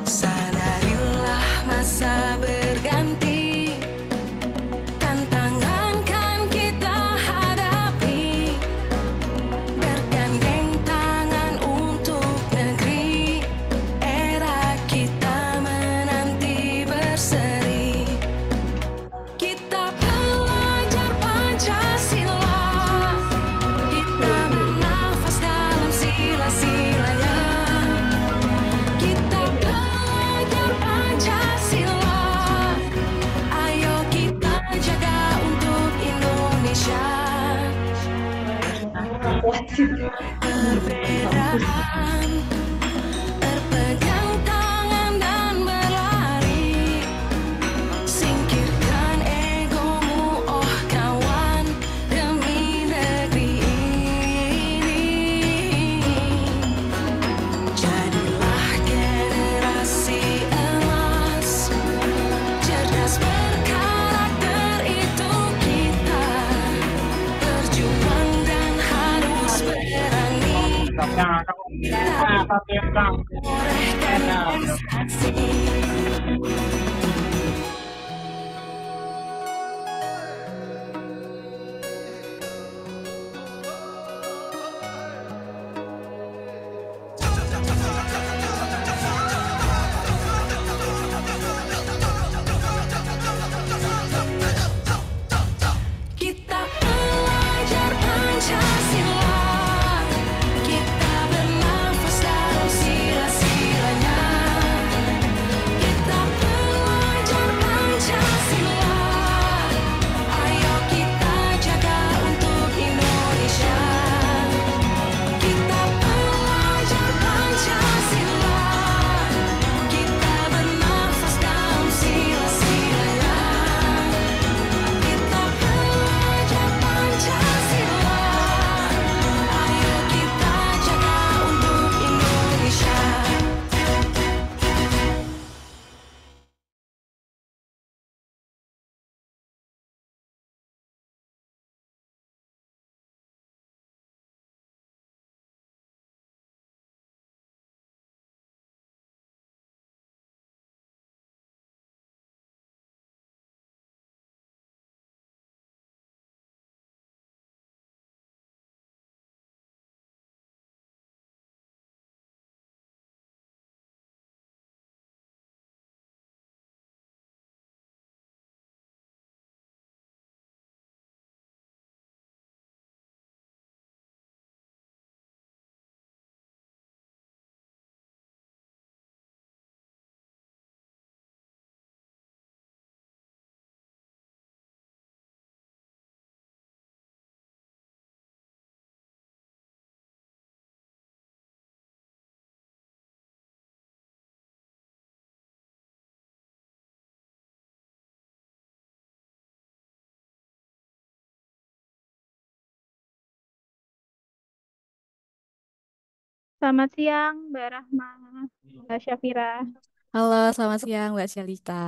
Sadarilah masa berganti, tantangan kan kita hadapi, bergandeng tangan untuk negeri, era kita menanti berseri. Kita belajar Pancasila, kita bernafas dalam sila-silanya. Kita belajar Pancasila, ayo kita jaga untuk Indonesia. Perbedaan, berpegang tangan dan berlari, singkirkan egomu, oh kawan, demi negeri ini. Jadilah generasi emas, cerdas berkarakter itu kita, berjuang dan harus berani, kita torehkan prestasi. Kita belajar Pancasila, kita bernafas dalam sila-silanya. Kita belajar Pancasila, ayo kita jaga untuk Indonesia. Kita belajar Pancasila, kita bernafas dalam sila-silanya. Kita belajar Pancasila, ayo kita jaga untuk Indonesia. Selamat siang, Mbak Rahma, Mbak Syafira. Halo, selamat siang Mbak Shalita.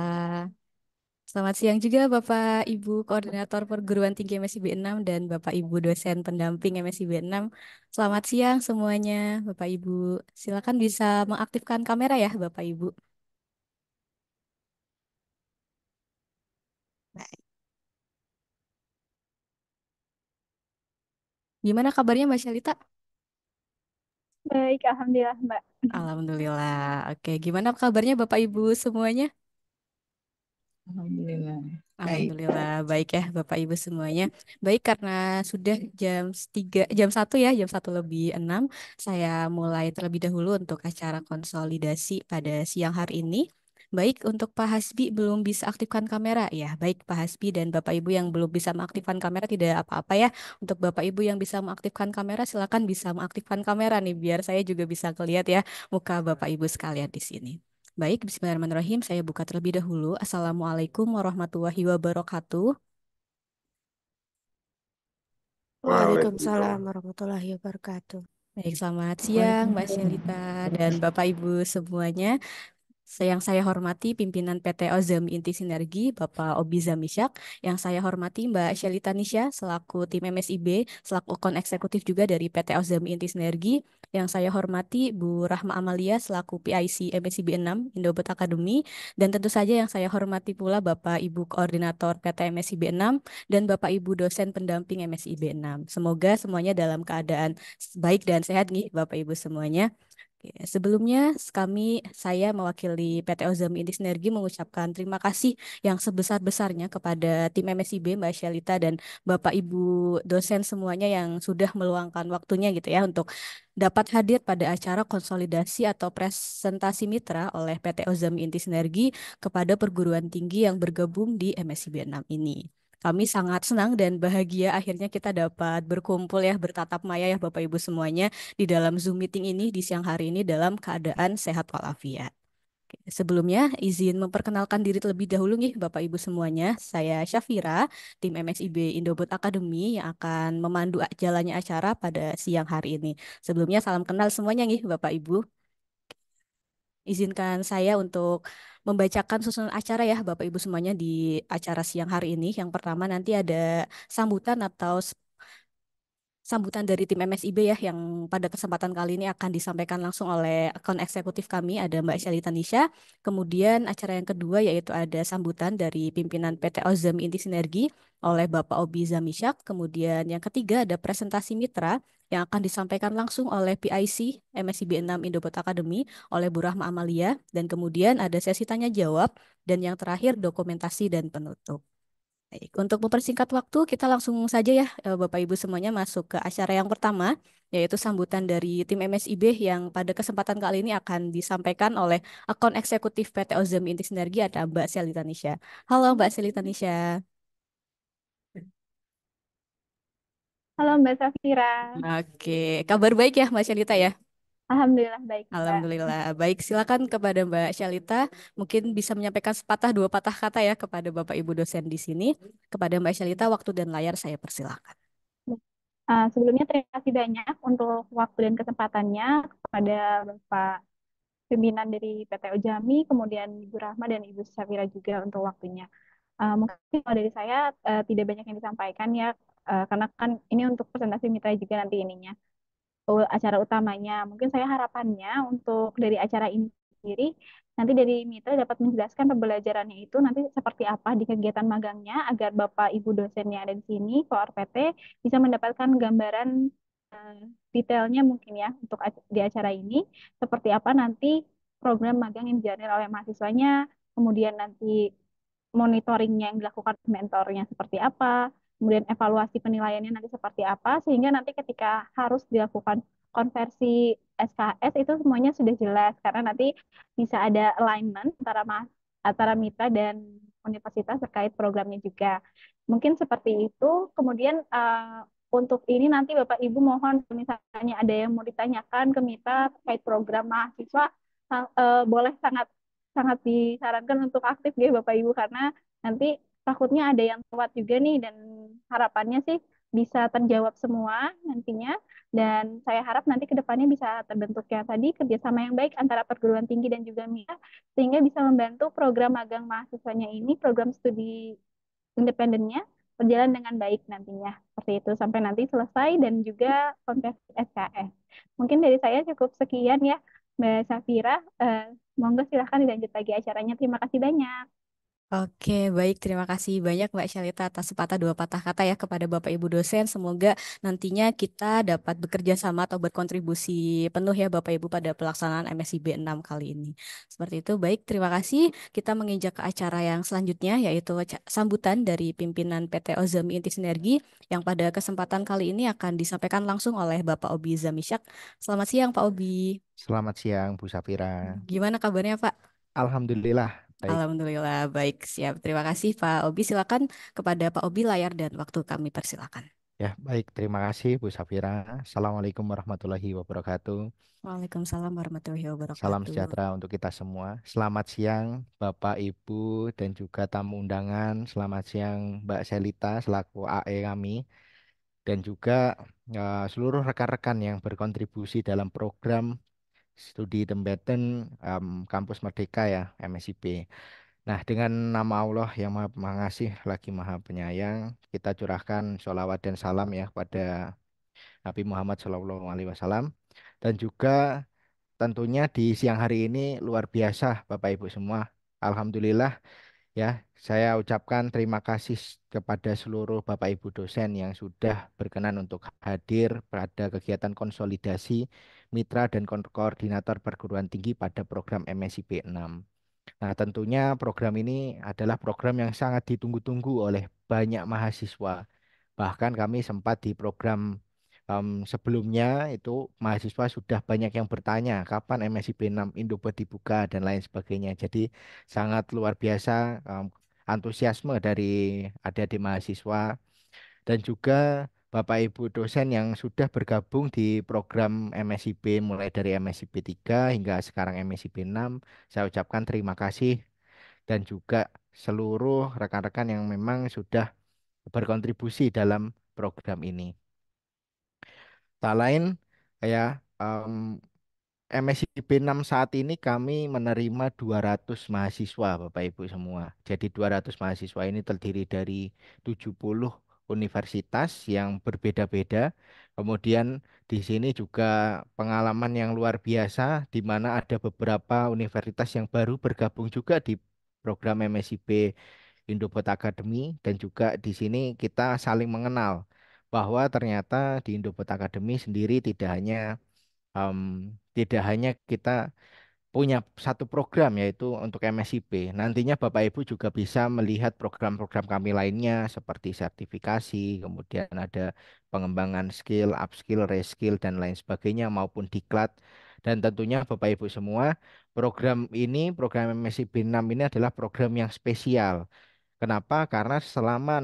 Selamat siang juga Bapak Ibu Koordinator Perguruan Tinggi MSIB 6 dan Bapak Ibu dosen pendamping MSIB 6. Selamat siang semuanya, Bapak Ibu. Silakan bisa mengaktifkan kamera ya, Bapak Ibu. Gimana kabarnya Mbak Shalita? Baik, Alhamdulillah, Mbak. Alhamdulillah. Oke, gimana kabarnya Bapak Ibu semuanya? Alhamdulillah. Baik. Alhamdulillah baik ya Bapak Ibu semuanya. Baik karena sudah jam 1 lebih 6, saya mulai terlebih dahulu untuk acara konsolidasi pada siang hari ini. Baik untuk Pak Hasbi belum bisa aktifkan kamera ya. Baik Pak Hasbi dan Bapak Ibu yang belum bisa mengaktifkan kamera tidak apa-apa ya. Untuk Bapak Ibu yang bisa mengaktifkan kamera silakan bisa mengaktifkan kamera nih biar saya juga bisa ngeliat ya muka Bapak Ibu sekalian di sini. Baik, bismillahirrahmanirrahim. Saya buka terlebih dahulu. Assalamualaikum warahmatullahi wabarakatuh. Waalaikumsalam warahmatullahi wabarakatuh. Baik, selamat siang Mbak Shelita dan Bapak Ibu semuanya. Yang saya hormati pimpinan PT Ozami Inti Sinergi, Bapak Obi Zamisyak. Yang saya hormati Mbak Shelita Nisha, selaku tim MSIB, selaku akun eksekutif juga dari PT Ozami Inti Sinergi. Yang saya hormati Bu Rahma Amalia, selaku PIC MSIB 6, Indobot Academy. Dan tentu saja yang saya hormati pula Bapak Ibu Koordinator PT MSIB 6 dan Bapak Ibu dosen pendamping MSIB 6. Semoga semuanya dalam keadaan baik dan sehat nih Bapak Ibu semuanya. Oke, sebelumnya saya mewakili PT Ozami Inti Sinergi mengucapkan terima kasih yang sebesar-besarnya kepada tim MSIB, Mbak Shelita dan Bapak Ibu dosen semuanya yang sudah meluangkan waktunya gitu ya untuk dapat hadir pada acara konsolidasi atau presentasi mitra oleh PT Ozami Inti Sinergi kepada perguruan tinggi yang bergabung di MSIB 6 ini. Kami sangat senang dan bahagia akhirnya kita dapat berkumpul ya, bertatap maya ya Bapak Ibu semuanya di dalam Zoom meeting ini di siang hari ini dalam keadaan sehat walafiat. Sebelumnya, izin memperkenalkan diri terlebih dahulu nih Bapak Ibu semuanya. Saya Syafira, tim MSIB Indobot Academy yang akan memandu jalannya acara pada siang hari ini. Sebelumnya salam kenal semuanya nih Bapak Ibu. Izinkan saya untuk membacakan susunan acara ya Bapak Ibu semuanya di acara siang hari ini. Yang pertama nanti ada sambutan atau sambutan dari tim MSIB ya yang pada kesempatan kali ini akan disampaikan langsung oleh akun eksekutif kami ada Mbak Shelita Nisha. Kemudian acara yang kedua yaitu ada sambutan dari pimpinan PT Ozam Inti Sinergi oleh Bapak Obi Zamisyak. Kemudian yang ketiga ada presentasi mitra yang akan disampaikan langsung oleh PIC MSIB 6 Indobot Academy oleh Bu Rahma Amalia. Dan kemudian ada sesi tanya jawab dan yang terakhir dokumentasi dan penutup. Baik, untuk mempersingkat waktu, kita langsung saja ya, Bapak Ibu semuanya masuk ke acara yang pertama, yaitu sambutan dari tim MSIB yang pada kesempatan kali ini akan disampaikan oleh akun eksekutif PT Ozem Inti Sinergi ada Mbak Selita Nisha. Halo Mbak Selita Nisha. Halo Mbak Safira. Oke, kabar baik ya Mbak Selita ya? Alhamdulillah baik, Mbak. Alhamdulillah. Baik, silakan kepada Mbak Shalita. Mungkin bisa menyampaikan sepatah dua patah kata ya kepada Bapak Ibu dosen di sini. Kepada Mbak Shalita, waktu dan layar saya persilakan. Sebelumnya terima kasih banyak untuk waktu dan kesempatannya kepada Bapak pimpinan dari PT Ojami, kemudian Ibu Rahma dan Ibu Safira juga untuk waktunya. Mungkin kalau dari saya tidak banyak yang disampaikan ya, karena kan ini untuk presentasi mitra juga nanti ininya. Acara utamanya. Mungkin saya harapannya untuk dari acara ini sendiri, nanti dari mitra dapat menjelaskan pembelajarannya itu nanti seperti apa di kegiatan magangnya, agar Bapak Ibu dosen yang ada di sini, Koor PT, bisa mendapatkan gambaran eh, detailnya mungkin ya untuk di acara ini, seperti apa nanti program magang yang dijalani oleh mahasiswanya, kemudian nanti monitoringnya yang dilakukan mentornya seperti apa, kemudian evaluasi penilaiannya nanti seperti apa, sehingga nanti ketika harus dilakukan konversi SKS itu semuanya sudah jelas, karena nanti bisa ada alignment antara mitra dan universitas terkait programnya juga. Mungkin seperti itu. Kemudian untuk ini nanti Bapak Ibu mohon misalnya ada yang mau ditanyakan ke mitra terkait program mahasiswa, boleh sangat sangat disarankan untuk aktif ya Bapak Ibu, karena nanti takutnya ada yang lewat juga nih, dan harapannya sih bisa terjawab semua nantinya, dan saya harap nanti ke depannya bisa terbentuk yang tadi kerjasama yang baik antara perguruan tinggi dan juga MIA, sehingga bisa membantu program magang mahasiswanya ini, program studi independennya berjalan dengan baik nantinya. Seperti itu sampai nanti selesai dan juga konversi SKS. Mungkin dari saya cukup sekian ya, Mbak Safira. Monggo silahkan dilanjut lagi acaranya. Terima kasih banyak. Oke, baik. Terima kasih banyak Mbak Shalita atas sepatah dua patah kata ya kepada Bapak Ibu dosen. Semoga nantinya kita dapat bekerja sama atau berkontribusi penuh ya Bapak Ibu pada pelaksanaan MSIB 6 kali ini. Seperti itu, baik. Terima kasih. Kita menginjak ke acara yang selanjutnya yaitu sambutan dari pimpinan PT Ozami Inti Sinergi yang pada kesempatan kali ini akan disampaikan langsung oleh Bapak Obi Zamisyak. Selamat siang Pak Obi. Selamat siang, Bu Safira. Gimana kabarnya Pak? Alhamdulillah, baik. Alhamdulillah baik siap. Terima kasih Pak Obi. Silakan kepada Pak Obi layar dan waktu kami persilakan. Ya, baik. Terima kasih, Bu Safira. Assalamualaikum warahmatullahi wabarakatuh. Waalaikumsalam warahmatullahi Salam wabarakatuh. sejahtera untuk kita semua. Selamat siang, Bapak, Ibu, dan juga tamu undangan. Selamat siang, Mbak Selita, selaku AE kami. Dan juga seluruh rekan-rekan yang berkontribusi dalam program Studi Tempatan Kampus Merdeka ya, MSIP. Nah, dengan nama Allah yang Maha Pengasih lagi Maha Penyayang, kita curahkan sholawat dan salam ya pada Nabi Muhammad SAW. Dan juga tentunya di siang hari ini luar biasa Bapak Ibu semua. Alhamdulillah ya, saya ucapkan terima kasih kepada seluruh Bapak Ibu dosen yang sudah berkenan untuk hadir pada kegiatan konsolidasi mitra dan koordinator perguruan tinggi pada program MSIP 6. Nah, tentunya program ini adalah program yang sangat ditunggu-tunggu oleh banyak mahasiswa. Bahkan kami sempat di program sebelumnya itu mahasiswa sudah banyak yang bertanya kapan MSI B6 Indobot dibuka dan lain sebagainya. Jadi sangat luar biasa antusiasme dari adik-adik mahasiswa dan juga Bapak Ibu dosen yang sudah bergabung di program MSIB mulai dari MSIB 3 hingga sekarang MSIB 6. Saya ucapkan terima kasih dan juga seluruh rekan-rekan yang memang sudah berkontribusi dalam program ini. Tak lain ya, MSIB 6 saat ini kami menerima 200 mahasiswa Bapak Ibu semua. Jadi 200 mahasiswa ini terdiri dari 70 universitas yang berbeda-beda. Kemudian di sini juga pengalaman yang luar biasa di mana ada beberapa universitas yang baru bergabung juga di program MSIB Indobot Academy dan juga di sini kita saling mengenal bahwa ternyata di Indobot Academy sendiri em, tidak hanya kita punya satu program yaitu untuk MSIP. Nantinya Bapak Ibu juga bisa melihat program-program kami lainnya seperti sertifikasi, kemudian ada pengembangan skill, upskill, reskill dan lain sebagainya maupun diklat. Dan tentunya Bapak Ibu semua, program ini, program MSIP 6 ini adalah program yang spesial. Kenapa? Karena selama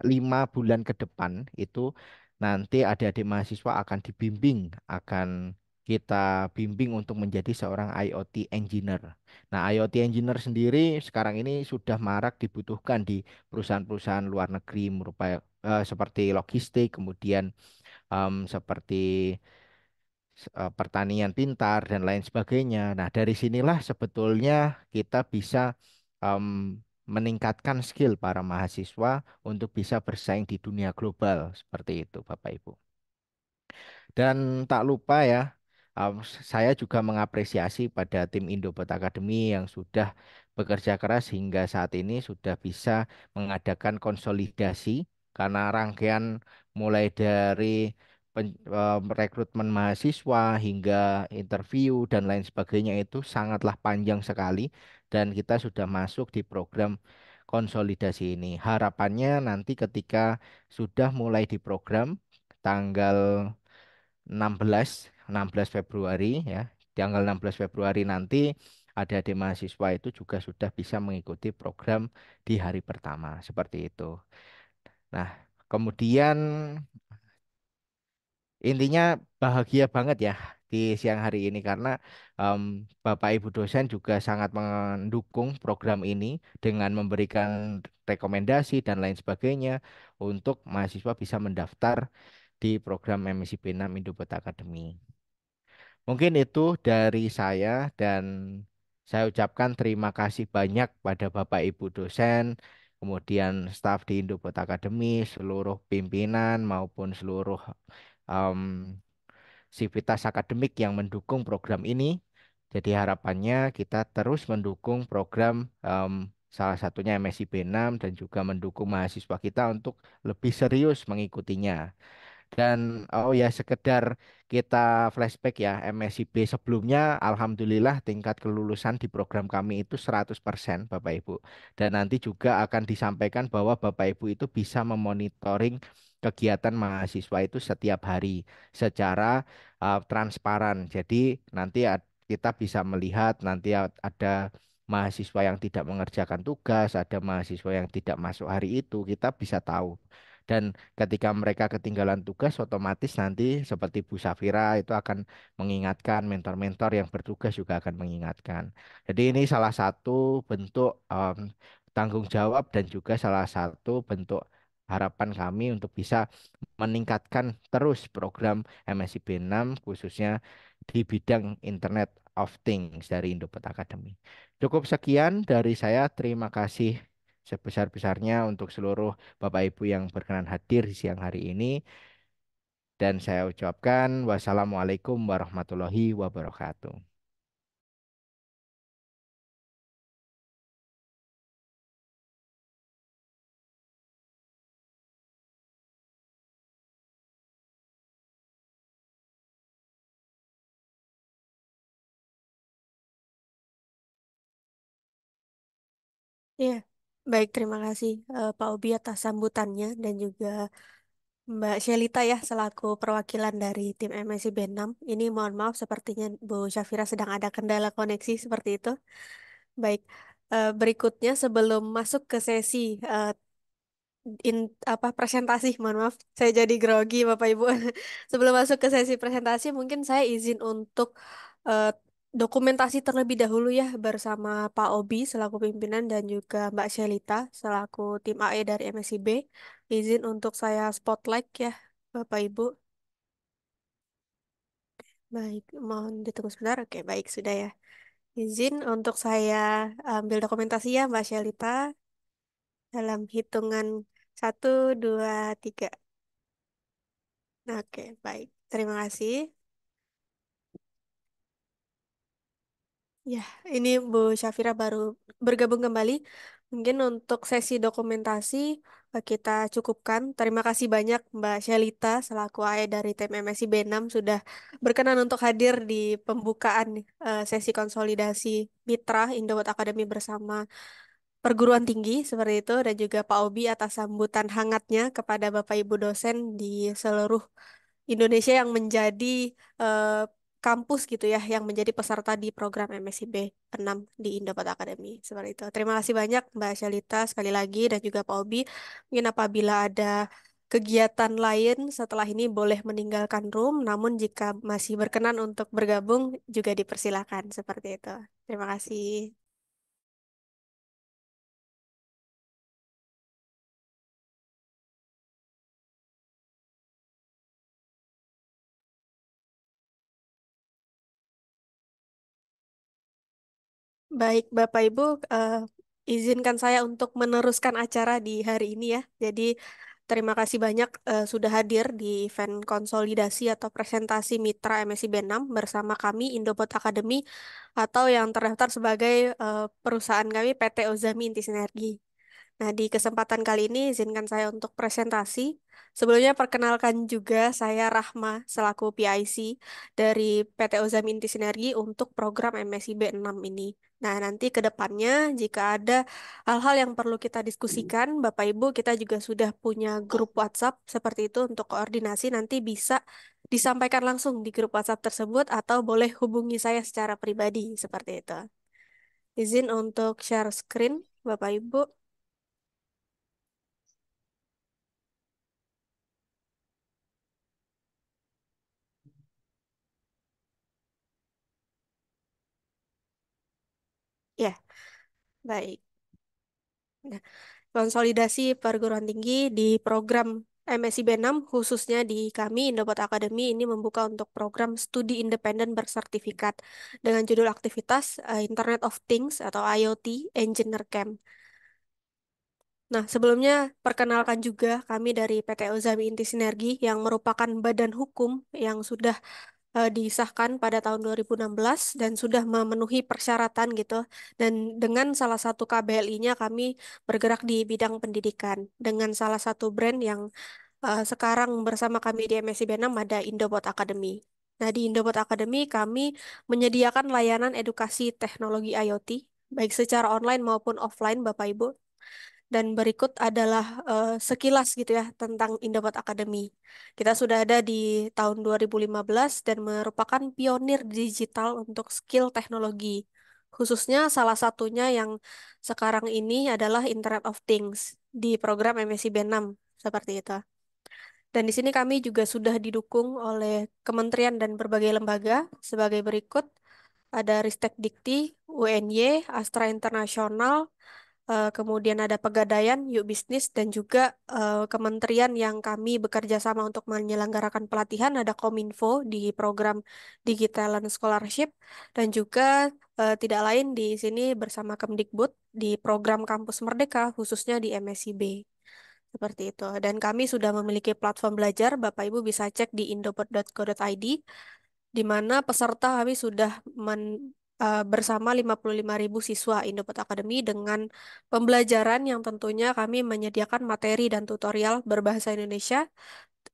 5 bulan ke depan itu nanti adik-adik mahasiswa akan dibimbing, akan kita bimbing untuk menjadi seorang IoT engineer. Nah, IoT engineer sendiri sekarang ini sudah marak dibutuhkan di perusahaan-perusahaan luar negeri seperti logistik, kemudian seperti pertanian pintar dan lain sebagainya. Nah, dari sinilah sebetulnya kita bisa em, meningkatkan skill para mahasiswa untuk bisa bersaing di dunia global seperti itu, Bapak Ibu. Dan tak lupa ya, saya juga mengapresiasi pada tim Indobot Academy yang sudah bekerja keras hingga saat ini sudah bisa mengadakan konsolidasi karena rangkaian mulai dari rekrutmen mahasiswa hingga interview dan lain sebagainya itu sangatlah panjang sekali dan kita sudah masuk di program konsolidasi ini. Harapannya nanti ketika sudah mulai di program tanggal 16 Februari ya. Tanggal 16 Februari nanti adik-adik mahasiswa itu juga sudah bisa mengikuti program di hari pertama seperti itu. Nah, kemudian intinya bahagia banget ya di siang hari ini karena em, Bapak Ibu dosen juga sangat mendukung program ini dengan memberikan rekomendasi dan lain sebagainya untuk mahasiswa bisa mendaftar di program MSIP 6 Indobot Academy. Mungkin itu dari saya dan saya ucapkan terima kasih banyak pada Bapak Ibu dosen, kemudian staf di Indobot Academy, seluruh pimpinan maupun seluruh em, sivitas akademik yang mendukung program ini. Jadi harapannya kita terus mendukung program salah satunya MSI B6 dan juga mendukung mahasiswa kita untuk lebih serius mengikutinya. Dan oh ya sekedar kita flashback ya MSIB sebelumnya Alhamdulillah tingkat kelulusan di program kami itu 100% Bapak Ibu. Dan nanti juga akan disampaikan bahwa Bapak Ibu itu bisa memonitoring kegiatan mahasiswa itu setiap hari secara transparan. Jadi nanti kita bisa melihat nanti ada mahasiswa yang tidak mengerjakan tugas, ada mahasiswa yang tidak masuk hari itu, kita bisa tahu. Dan ketika mereka ketinggalan tugas, otomatis nanti seperti Bu Safira itu akan mengingatkan, mentor-mentor yang bertugas juga akan mengingatkan. Jadi ini salah satu bentuk tanggung jawab dan juga salah satu bentuk harapan kami untuk bisa meningkatkan terus program MSI B6 khususnya di bidang Internet of Things dari Indopet Academy. Cukup sekian dari saya. Terima kasih sebesar-besarnya untuk seluruh Bapak Ibu yang berkenan hadir di siang hari ini. Dan saya ucapkan wassalamualaikum warahmatullahi wabarakatuh. Iya, baik terima kasih Pak Obi atas sambutannya dan juga Mbak Shelita ya selaku perwakilan dari tim MSI B6. Ini mohon maaf sepertinya Bu Syafira sedang ada kendala koneksi seperti itu. Baik, berikutnya sebelum masuk ke sesi eh, presentasi, mohon maaf saya jadi grogi Bapak Ibu. Sebelum masuk ke sesi presentasi mungkin saya izin untuk eh, dokumentasi terlebih dahulu ya bersama Pak Obi selaku pimpinan dan juga Mbak Shelita selaku tim AE dari MSIB. Izin untuk saya spotlight ya Bapak Ibu. Baik, mohon ditunggu sebentar. Oke, baik sudah ya. Izin untuk saya ambil dokumentasi ya Mbak Shelita dalam hitungan 1, 2, 3. Oke, baik. Terima kasih. Ya, ini Bu Syafira baru bergabung kembali. Mungkin untuk sesi dokumentasi kita cukupkan. Terima kasih banyak Mbak Shelita selaku AE dari tim MSI B6 sudah berkenan untuk hadir di pembukaan sesi konsolidasi Mitra Indowat Academy bersama perguruan tinggi seperti itu dan juga Pak Obi atas sambutan hangatnya kepada Bapak Ibu dosen di seluruh Indonesia yang menjadi eh, kampus gitu ya, yang menjadi peserta di program MSIB 6 di Indopat Academy. Seperti itu. Terima kasih banyak Mbak Shalita sekali lagi dan juga Pak Obi. Mungkin apabila ada kegiatan lain setelah ini boleh meninggalkan room, namun jika masih berkenan untuk bergabung juga dipersilakan seperti itu. Terima kasih. Baik, Bapak Ibu, izinkan saya untuk meneruskan acara di hari ini ya. Jadi, terima kasih banyak sudah hadir di event konsolidasi atau presentasi Mitra MSI B6 bersama kami Indopod Academy atau yang terdaftar sebagai perusahaan kami PT Ozami Inti Sinergi. Nah, di kesempatan kali ini izinkan saya untuk presentasi. Sebelumnya perkenalkan juga saya Rahma selaku PIC dari PT Ozam Inti Sinergi untuk program MSI B6 ini. Nah, nanti ke depannya jika ada hal-hal yang perlu kita diskusikan, Bapak Ibu, kita juga sudah punya grup WhatsApp seperti itu untuk koordinasi nanti bisa disampaikan langsung di grup WhatsApp tersebut atau boleh hubungi saya secara pribadi seperti itu. Izin untuk share screen, Bapak Ibu. Ya, baik. Nah, konsolidasi perguruan tinggi di program MSI B6 khususnya di kami Indopot Academy ini membuka untuk program studi independen bersertifikat dengan judul aktivitas Internet of Things atau IoT Engineer Camp. Nah, sebelumnya perkenalkan juga kami dari PT Ozami Inti Sinergi yang merupakan badan hukum yang sudah disahkan pada tahun 2016 dan sudah memenuhi persyaratan gitu. Dan dengan salah satu KBLI-nya kami bergerak di bidang pendidikan dengan salah satu brand yang sekarang bersama kami di MSI B6 ada Indobot Academy. Nah, di Indobot Academy kami menyediakan layanan edukasi teknologi IoT baik secara online maupun offline Bapak Ibu. Dan berikut adalah sekilas gitu ya tentang Indopod Academy. Kita sudah ada di tahun 2015 dan merupakan pionir digital untuk skill teknologi. Khususnya salah satunya yang sekarang ini adalah Internet of Things di program MSI B6 seperti itu. Dan di sini kami juga sudah didukung oleh kementerian dan berbagai lembaga sebagai berikut. Ada Ristek Dikti, UNY, Astra Internasional, kemudian ada Pegadaian, Yuk Bisnis, dan juga kementerian yang kami bekerja sama untuk menyelenggarakan pelatihan, ada Kominfo di program Digital and Scholarship, dan juga tidak lain di sini bersama Kemdikbud di program Kampus Merdeka, khususnya di MSIB. Seperti itu. Dan kami sudah memiliki platform belajar, Bapak Ibu bisa cek di indopod.co.id, di mana peserta kami sudah bersama 55.000 siswa Indopod Academy dengan pembelajaran yang tentunya kami menyediakan materi dan tutorial berbahasa Indonesia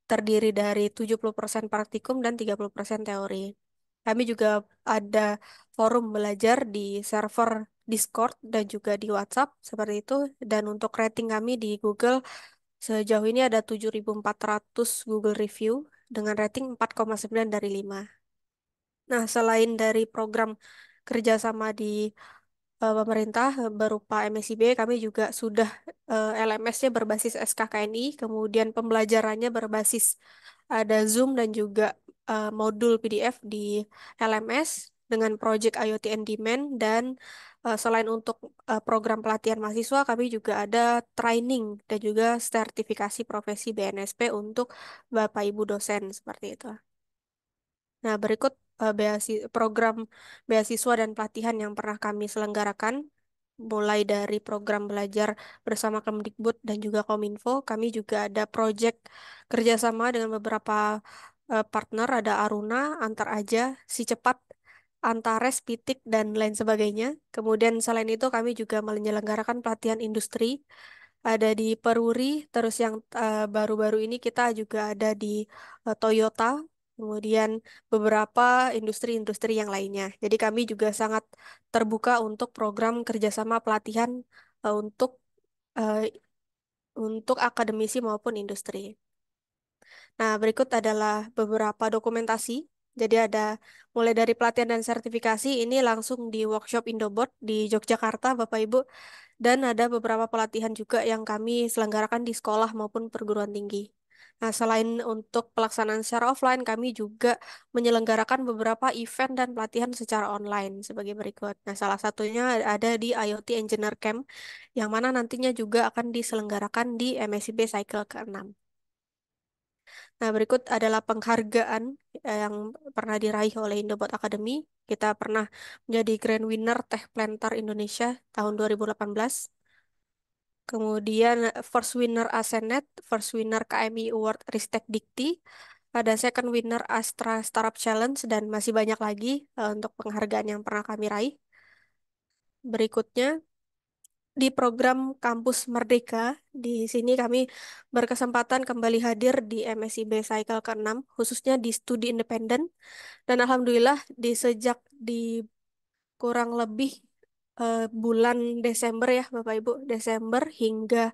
terdiri dari 70% praktikum dan 30% teori. Kami juga ada forum belajar di server Discord dan juga di WhatsApp seperti itu. Dan untuk rating kami di Google sejauh ini ada 7.400 Google review dengan rating 4,9 dari 5. Nah, selain dari program kerjasama di pemerintah berupa MSIB, kami juga sudah LMS-nya berbasis SKKNI, kemudian pembelajarannya berbasis ada Zoom dan juga modul PDF di LMS dengan Project IoT on Demand dan selain untuk program pelatihan mahasiswa, kami juga ada training dan juga sertifikasi profesi BNSP untuk Bapak Ibu dosen seperti itu. Nah, berikut program beasiswa dan pelatihan yang pernah kami selenggarakan, mulai dari program belajar bersama Kemdikbud dan juga Kominfo. Kami juga ada proyek kerjasama dengan beberapa partner, ada Aruna, Antar Aja, Si Cepat, Antares, Pitik, dan lain sebagainya. Kemudian selain itu kami juga menyelenggarakan pelatihan industri, ada di Peruri, terus yang baru-baru ini kita juga ada di Toyota, kemudian beberapa industri-industri yang lainnya. Jadi kami juga sangat terbuka untuk program kerjasama pelatihan eh, untuk eh, untuk akademisi maupun industri. Nah, berikut adalah beberapa dokumentasi. Jadi ada mulai dari pelatihan dan sertifikasi ini langsung di workshop Indobot di Yogyakarta, Bapak Ibu. Dan ada beberapa pelatihan juga yang kami selenggarakan di sekolah maupun perguruan tinggi. Nah, selain untuk pelaksanaan secara offline, kami juga menyelenggarakan beberapa event dan pelatihan secara online sebagai berikut. Nah, salah satunya ada di IoT Engineer Camp, yang mana nantinya juga akan diselenggarakan di MSIB Cycle ke-6. Nah, berikut adalah penghargaan yang pernah diraih oleh Indobot Academy. Kita pernah menjadi Grand Winner Tech Planter Indonesia tahun 2018. Kemudian First Winner ASENet, First Winner KMI Award Ristek Dikti, ada Second Winner Astra Startup Challenge, dan masih banyak lagi untuk penghargaan yang pernah kami raih. Berikutnya, di program Kampus Merdeka, di sini kami berkesempatan kembali hadir di MSIB Cycle ke-6, khususnya di studi independen. Dan Alhamdulillah, sejak di kurang lebih bulan Desember ya Bapak Ibu, Desember hingga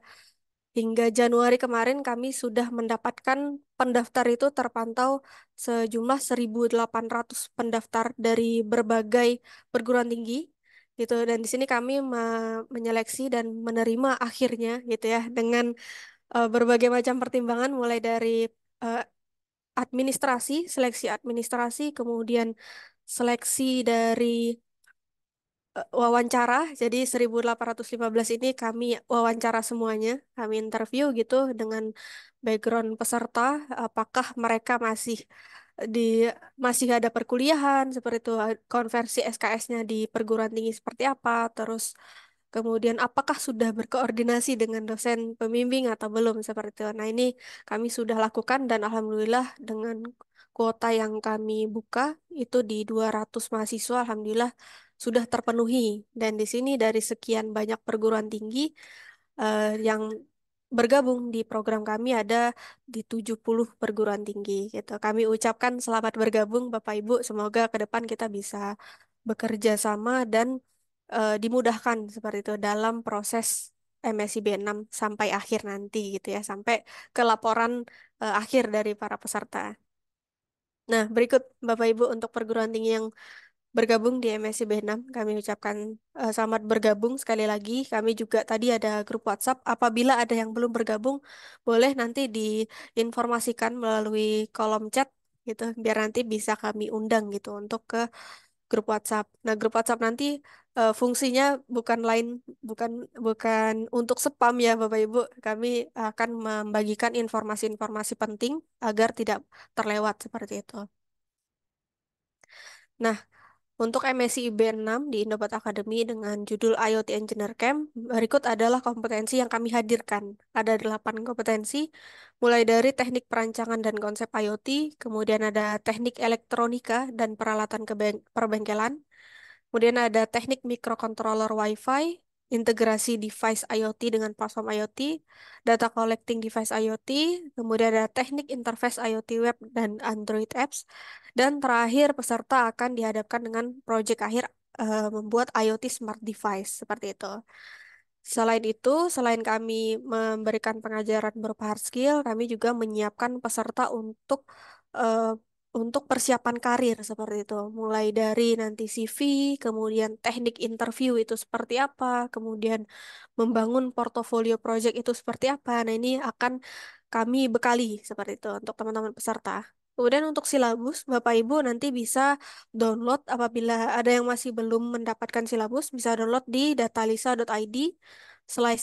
Januari kemarin kami sudah mendapatkan pendaftar itu terpantau sejumlah 1.800 pendaftar dari berbagai perguruan tinggi gitu, dan di sini kami menyeleksi dan menerima akhirnya gitu ya dengan berbagai macam pertimbangan mulai dari eh, seleksi administrasi, kemudian seleksi dari wawancara. Jadi 1.815 ini kami wawancara semuanya, kami interview gitu dengan background peserta, apakah mereka di masih ada perkuliahan seperti itu, konversi SKS-nya di perguruan tinggi seperti apa, terus kemudian apakah sudah berkoordinasi dengan dosen pembimbing atau belum seperti itu. Nah, ini kami sudah lakukan dan alhamdulillah dengan kuota yang kami buka itu di 200 mahasiswa, alhamdulillah sudah terpenuhi. Dan di sini dari sekian banyak perguruan tinggi yang bergabung di program kami ada di 70 perguruan tinggi gitu. Kami ucapkan selamat bergabung Bapak Ibu, semoga ke depan kita bisa bekerja sama dan dimudahkan seperti itu dalam proses MSI B6 sampai akhir nanti gitu ya, sampai ke laporan akhir dari para peserta. Nah, berikut Bapak Ibu untuk perguruan tinggi yang bergabung di MSI B6, kami ucapkan selamat bergabung sekali lagi. Kami juga tadi ada grup WhatsApp. Apabila ada yang belum bergabung, boleh nanti diinformasikan melalui kolom chat gitu, biar nanti bisa kami undang gitu untuk ke grup WhatsApp. Nah, grup WhatsApp nanti fungsinya bukan lain bukan bukan untuk spam ya Bapak Ibu. Kami akan membagikan informasi-informasi penting agar tidak terlewat seperti itu. Nah, untuk MSc IB6 di Indobot Academy dengan judul IoT Engineer Camp, berikut adalah kompetensi yang kami hadirkan. Ada 8 kompetensi, mulai dari teknik perancangan dan konsep IoT, kemudian ada teknik elektronika dan peralatan perbengkelan, kemudian ada teknik microcontroller Wi-Fi, integrasi device IoT dengan platform IoT, data collecting device IoT, kemudian ada teknik interface IoT web dan Android apps, dan terakhir peserta akan dihadapkan dengan proyek akhir membuat IoT smart device seperti itu. Selain itu, selain kami memberikan pengajaran berupa hard skill, kami juga menyiapkan peserta eh, untuk persiapan karir seperti itu. Mulai dari nanti CV, kemudian teknik interview itu seperti apa, kemudian membangun portofolio project itu seperti apa. Nah, ini akan kami bekali seperti itu untuk teman-teman peserta. Kemudian untuk silabus, Bapak Ibu nanti bisa download apabila ada yang masih belum mendapatkan silabus, bisa download di datalisa.id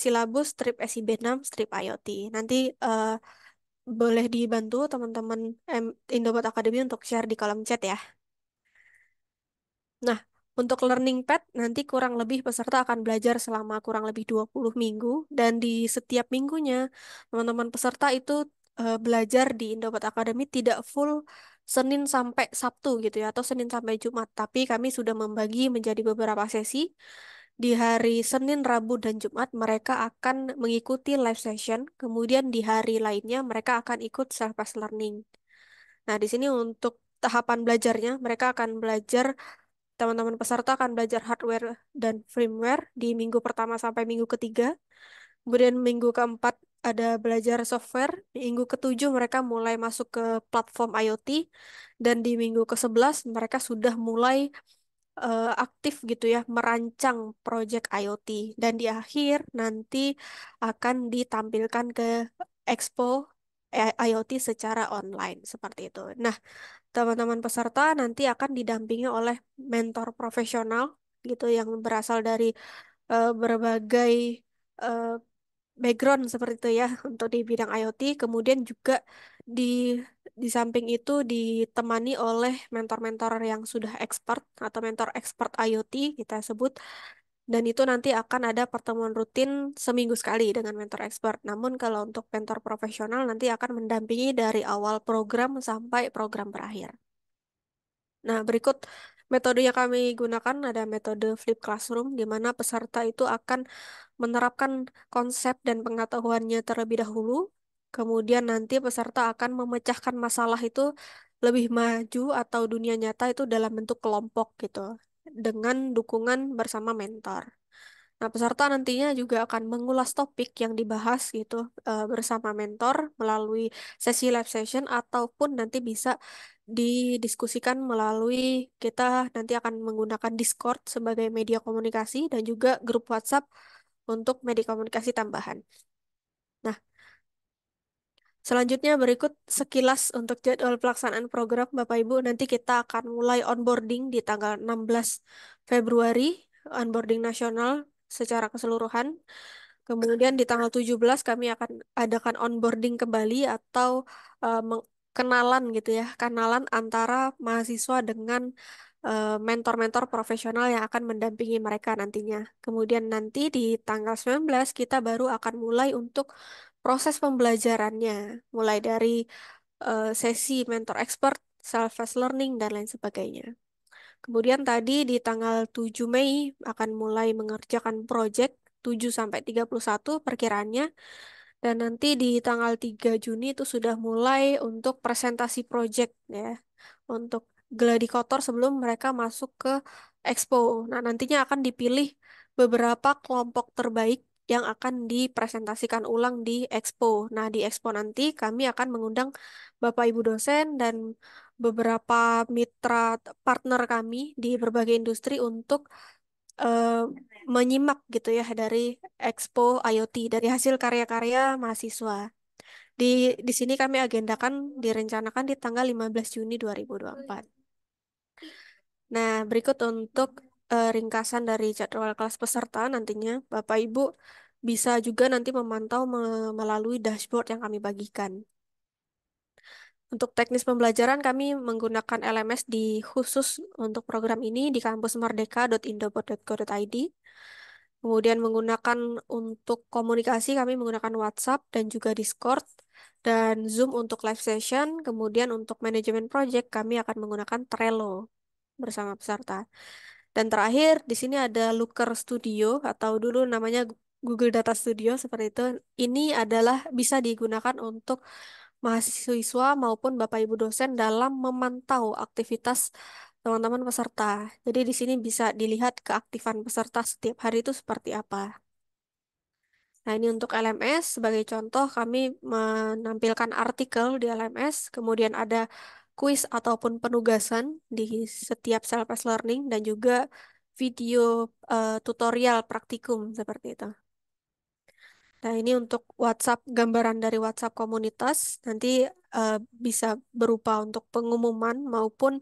silabus strip SIB6 strip IoT. Nanti boleh dibantu teman-teman Indobot Academy untuk share di kolom chat ya. Nah, untuk learning path nanti kurang lebih peserta akan belajar selama kurang lebih 20 minggu dan di setiap minggunya teman-teman peserta itu belajar di Indobot Academy tidak full Senin sampai Sabtu gitu ya atau Senin sampai Jumat, tapi kami sudah membagi menjadi beberapa sesi. Di hari Senin, Rabu, dan Jumat mereka akan mengikuti live session, kemudian di hari lainnya mereka akan ikut self-paced learning. Nah, di sini untuk tahapan belajarnya mereka akan belajar teman-teman peserta akan belajar hardware dan firmware di minggu pertama sampai minggu ketiga. Kemudian minggu keempat ada belajar software. Di minggu ketujuh mereka mulai masuk ke platform IoT. Dan di minggu ke-11 mereka sudah mulai aktif gitu ya, merancang project IoT. Dan di akhir nanti akan ditampilkan ke Expo IoT secara online seperti itu. Nah, teman-teman peserta nanti akan didampingi oleh mentor profesional gitu yang berasal dari berbagai eh, background seperti itu ya untuk di bidang IoT. Kemudian juga di di samping itu ditemani oleh mentor-mentor yang sudah expert atau mentor expert IoT kita sebut. Dan itu nanti akan ada pertemuan rutin seminggu sekali dengan mentor expert. Namun kalau untuk mentor profesional nanti akan mendampingi dari awal program sampai program berakhir. Nah, berikut metode yang kami gunakan ada metode flip classroom, di mana peserta itu akan menerapkan konsep dan pengetahuannya terlebih dahulu. Kemudian nanti peserta akan memecahkan masalah itu lebih maju atau dunia nyata itu dalam bentuk kelompok gitu, dengan dukungan bersama mentor. Nah, peserta nantinya juga akan mengulas topik yang dibahas gitu bersama mentor melalui sesi live session ataupun nanti bisa didiskusikan melalui kita nanti akan menggunakan Discord sebagai media komunikasi dan juga grup WhatsApp untuk media komunikasi tambahan. Nah, selanjutnya berikut sekilas untuk jadwal pelaksanaan program Bapak Ibu. Nanti kita akan mulai onboarding di tanggal 16 Februari, onboarding nasional secara keseluruhan. Kemudian di tanggal 17 kami akan adakan onboarding kembali atau kenalan gitu ya, kenalan antara mahasiswa dengan mentor-mentor profesional yang akan mendampingi mereka nantinya. Kemudian nanti di tanggal 19 kita baru akan mulai untuk proses pembelajarannya, mulai dari sesi mentor expert, self-paced learning, dan lain sebagainya. Kemudian tadi di tanggal 7 Mei akan mulai mengerjakan project 7 sampai 31 perkiraannya. Dan nanti di tanggal 3 Juni itu sudah mulai untuk presentasi project ya. Untuk gladi kotor sebelum mereka masuk ke expo. Nah, nantinya akan dipilih beberapa kelompok terbaik yang akan dipresentasikan ulang di expo. Nah, di expo nanti kami akan mengundang Bapak Ibu dosen dan beberapa mitra partner kami di berbagai industri untuk eh, menyimak gitu ya dari Expo IoT dari hasil karya-karya mahasiswa. Di di sini kami agendakan direncanakan di tanggal 15 Juni 2024. Nah, berikut untuk ringkasan dari jadwal kelas peserta nantinya. Bapak Ibu bisa juga nanti memantau melalui dashboard yang kami bagikan. Untuk teknis pembelajaran kami menggunakan LMS di khusus untuk program ini di kampusmerdeka.indoboard.go.id. Kemudian menggunakan untuk komunikasi kami menggunakan WhatsApp dan juga Discord dan Zoom untuk live session. Kemudian untuk manajemen project kami akan menggunakan Trello bersama peserta. Dan terakhir di sini ada Looker Studio atau dulu namanya Google Data Studio seperti itu. Ini adalah bisa digunakan untuk mahasiswa maupun Bapak Ibu dosen dalam memantau aktivitas teman-teman peserta. Jadi di sini bisa dilihat keaktifan peserta setiap hari itu seperti apa. Nah, ini untuk LMS. Sebagai contoh, kami menampilkan artikel di LMS, kemudian ada kuis ataupun penugasan di setiap self-paced learning, dan juga video tutorial praktikum seperti itu. Nah, ini untuk WhatsApp, gambaran dari WhatsApp komunitas, nanti bisa berupa untuk pengumuman maupun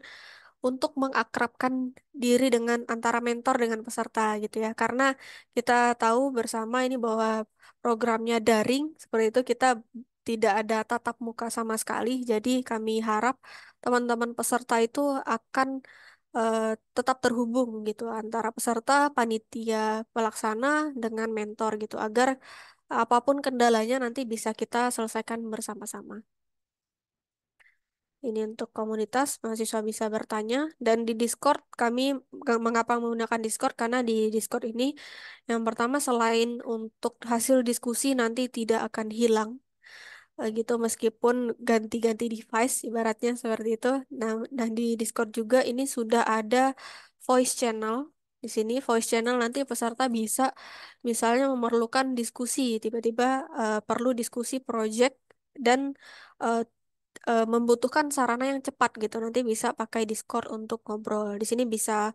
untuk mengakrabkan diri dengan antara mentor dengan peserta gitu ya. Karena kita tahu bersama ini bahwa programnya daring, seperti itu kita tidak ada tatap muka sama sekali. Jadi kami harap teman-teman peserta itu akan eh, tetap terhubung gitu antara peserta, panitia pelaksana dengan mentor gitu agar apapun kendalanya nanti bisa kita selesaikan bersama-sama. Ini untuk komunitas, mahasiswa bisa bertanya. Dan di Discord, kami mengapa menggunakan Discord? Karena di Discord ini, yang pertama selain untuk hasil diskusi nanti tidak akan hilang, gitu meskipun ganti-ganti device, ibaratnya seperti itu. Nah, dan di Discord juga ini sudah ada voice channel. Di sini voice channel nanti peserta bisa misalnya memerlukan diskusi, tiba-tiba perlu diskusi project dan eh, membutuhkan sarana yang cepat gitu. Nanti bisa pakai Discord untuk ngobrol. Di sini bisa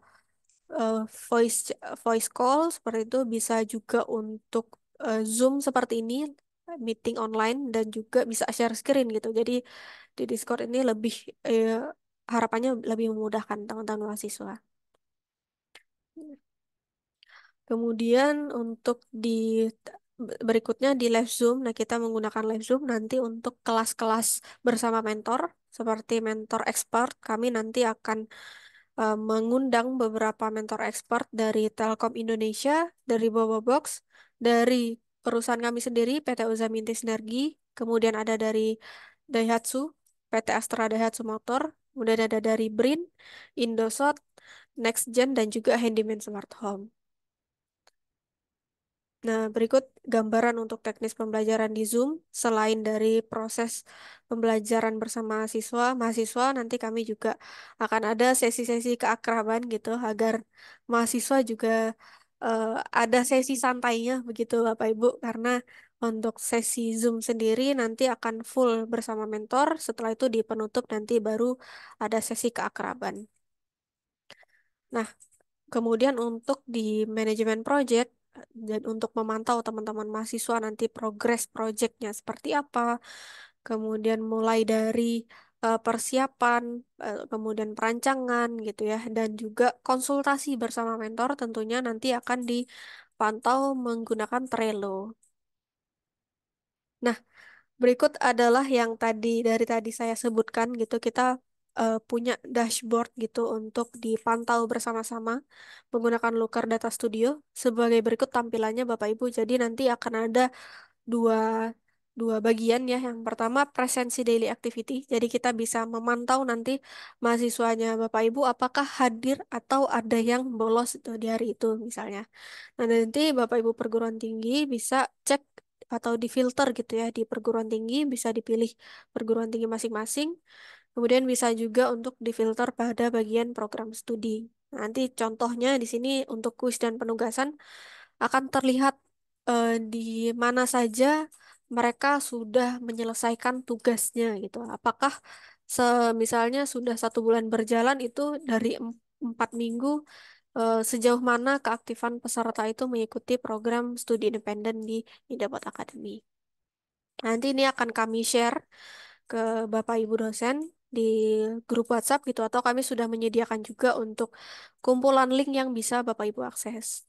eh, voice voice call seperti itu, bisa juga untuk Zoom seperti ini, meeting online dan juga bisa share screen gitu. Jadi di Discord ini lebih eh, harapannya lebih memudahkan teman-teman mahasiswa. Kemudian untuk di berikutnya di live Zoom, nah kita menggunakan live Zoom nanti untuk kelas-kelas bersama mentor, seperti mentor expert, kami nanti akan mengundang beberapa mentor expert dari Telkom Indonesia, dari Bobobox, dari perusahaan kami sendiri, PT Uzaminti Sinergi, kemudian ada dari Daihatsu, PT Astra Daihatsu Motor, kemudian ada dari Brin, Indosat, NextGen, dan juga Handyman Smart Home. Nah, berikut gambaran untuk teknis pembelajaran di Zoom. Selain dari proses pembelajaran bersama mahasiswa nanti kami juga akan ada sesi-sesi keakraban gitu, agar mahasiswa juga eh, ada sesi santainya begitu Bapak Ibu, karena untuk sesi Zoom sendiri nanti akan full bersama mentor, setelah itu di penutup nanti baru ada sesi keakraban. Nah, kemudian untuk di manajemen project, dan untuk memantau teman-teman mahasiswa nanti progres projectnya seperti apa, kemudian mulai dari persiapan, kemudian perancangan gitu ya, dan juga konsultasi bersama mentor tentunya nanti akan dipantau menggunakan Trello. Nah, berikut adalah yang dari tadi saya sebutkan gitu, kita punya dashboard gitu untuk dipantau bersama-sama menggunakan Looker Data Studio. Sebagai berikut tampilannya Bapak Ibu. Jadi nanti akan ada dua dua bagian ya. Yang pertama presensi daily activity. Jadi kita bisa memantau nanti mahasiswanya Bapak Ibu apakah hadir atau ada yang bolos itu di hari itu misalnya. Nah, nanti Bapak Ibu perguruan tinggi bisa cek atau difilter gitu ya, di perguruan tinggi bisa dipilih perguruan tinggi masing-masing. Kemudian bisa juga untuk difilter pada bagian program studi. Nanti contohnya di sini untuk kuis dan penugasan akan terlihat di mana saja mereka sudah menyelesaikan tugasnya gitu. Apakah misalnya sudah 1 bulan berjalan itu dari 4 minggu, sejauh mana keaktifan peserta itu mengikuti program studi independen di Indopod Academy. Nanti ini akan kami share ke Bapak Ibu dosen. di grup WhatsApp gitu, atau kami sudah menyediakan juga untuk kumpulan link yang bisa Bapak Ibu akses.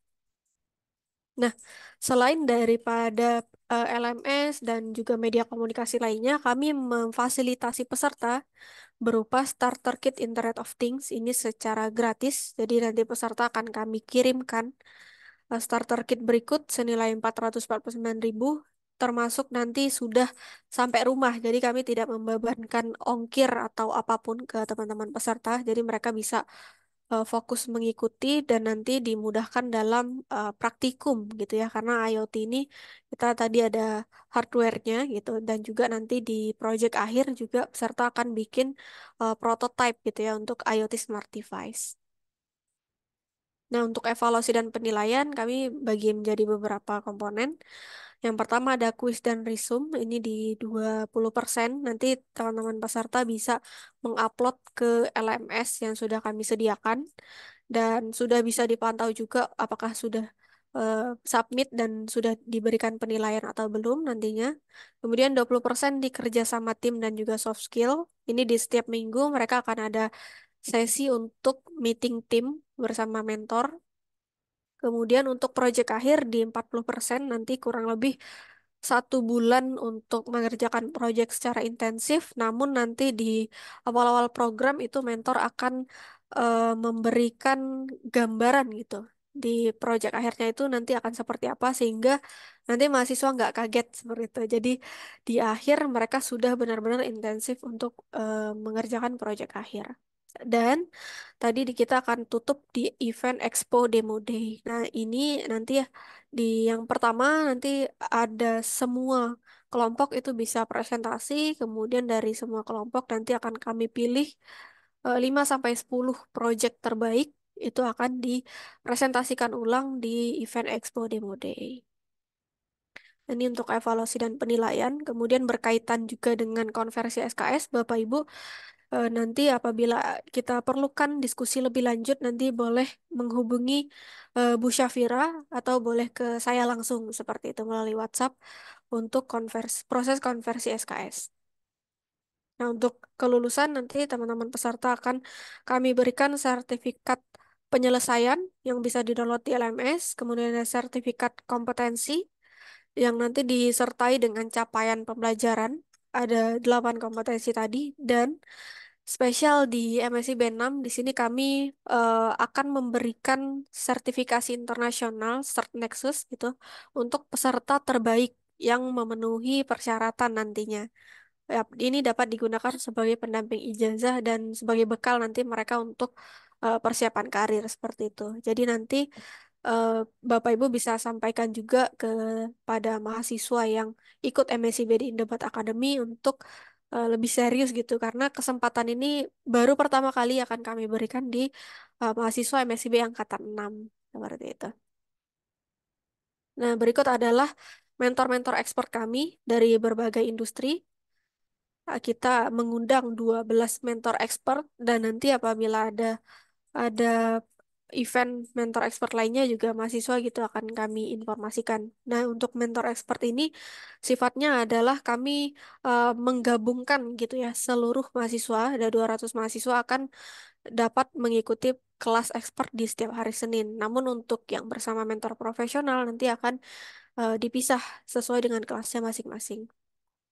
Nah, selain daripada LMS dan juga media komunikasi lainnya, kami memfasilitasi peserta berupa Starter Kit Internet of Things ini secara gratis. Jadi nanti peserta akan kami kirimkan starter kit berikut senilai 449.000, termasuk nanti sudah sampai rumah. Jadi kami tidak membebankan ongkir atau apapun ke teman-teman peserta. Jadi mereka bisa fokus mengikuti dan nanti dimudahkan dalam praktikum gitu ya. Karena IoT ini kita tadi ada hardware-nya gitu, dan juga nanti di project akhir juga peserta akan bikin prototype gitu ya untuk IoT smart device. Nah, untuk evaluasi dan penilaian, kami bagi menjadi beberapa komponen. Yang pertama ada kuis dan resume, ini di 20%. Nanti teman-teman peserta bisa mengupload ke LMS yang sudah kami sediakan. Dan sudah bisa dipantau juga apakah sudah eh, submit dan sudah diberikan penilaian atau belum nantinya. Kemudian 20% dikerja sama tim dan juga soft skill. Ini di setiap minggu mereka akan ada sesi untuk meeting tim bersama mentor. Kemudian untuk proyek akhir di 40% nanti kurang lebih 1 bulan untuk mengerjakan proyek secara intensif. Namun nanti di awal-awal program itu mentor akan memberikan gambaran gitu. Di proyek akhirnya itu nanti akan seperti apa sehingga nanti mahasiswa nggak kaget seperti itu. Jadi di akhir mereka sudah benar-benar intensif untuk mengerjakan proyek akhir. Dan kita akan tutup di event Expo Demo Day. Nah, ini nanti ya di yang pertama nanti ada semua kelompok itu bisa presentasi, kemudian dari semua kelompok nanti akan kami pilih 5 sampai 10 proyek terbaik itu akan dipresentasikan ulang di event Expo Demo Day. Ini untuk evaluasi dan penilaian, kemudian berkaitan juga dengan konversi SKS, Bapak Ibu. Nanti apabila kita perlukan diskusi lebih lanjut, nanti boleh menghubungi Bu Syafira atau boleh ke saya langsung seperti itu melalui WhatsApp untuk proses konversi SKS. Nah, untuk kelulusan nanti teman-teman peserta akan kami berikan sertifikat penyelesaian yang bisa di-download di LMS, kemudian ada sertifikat kompetensi yang nanti disertai dengan capaian pembelajaran. Ada 8 kompetensi tadi, dan spesial di MSI B6 di sini kami akan memberikan sertifikasi internasional Cert Nexus gitu untuk peserta terbaik yang memenuhi persyaratan nantinya. Ya, ini dapat digunakan sebagai pendamping ijazah dan sebagai bekal nanti mereka untuk persiapan karir seperti itu. Jadi nanti eh, Bapak Ibu bisa sampaikan juga kepada mahasiswa yang ikut MSIB di Indobat Academy untuk lebih serius gitu, karena kesempatan ini baru pertama kali akan kami berikan di mahasiswa MSIB angkatan 6 seperti itu. Nah, berikut adalah mentor-mentor ekspor kami dari berbagai industri. Kita mengundang 12 mentor expert, dan nanti apabila ada event mentor expert lainnya juga mahasiswa gitu akan kami informasikan. Nah, untuk mentor expert ini sifatnya adalah kami menggabungkan gitu ya seluruh mahasiswa, ada 200 mahasiswa akan dapat mengikuti kelas expert di setiap hari Senin. Namun untuk yang bersama mentor profesional nanti akan dipisah sesuai dengan kelasnya masing-masing.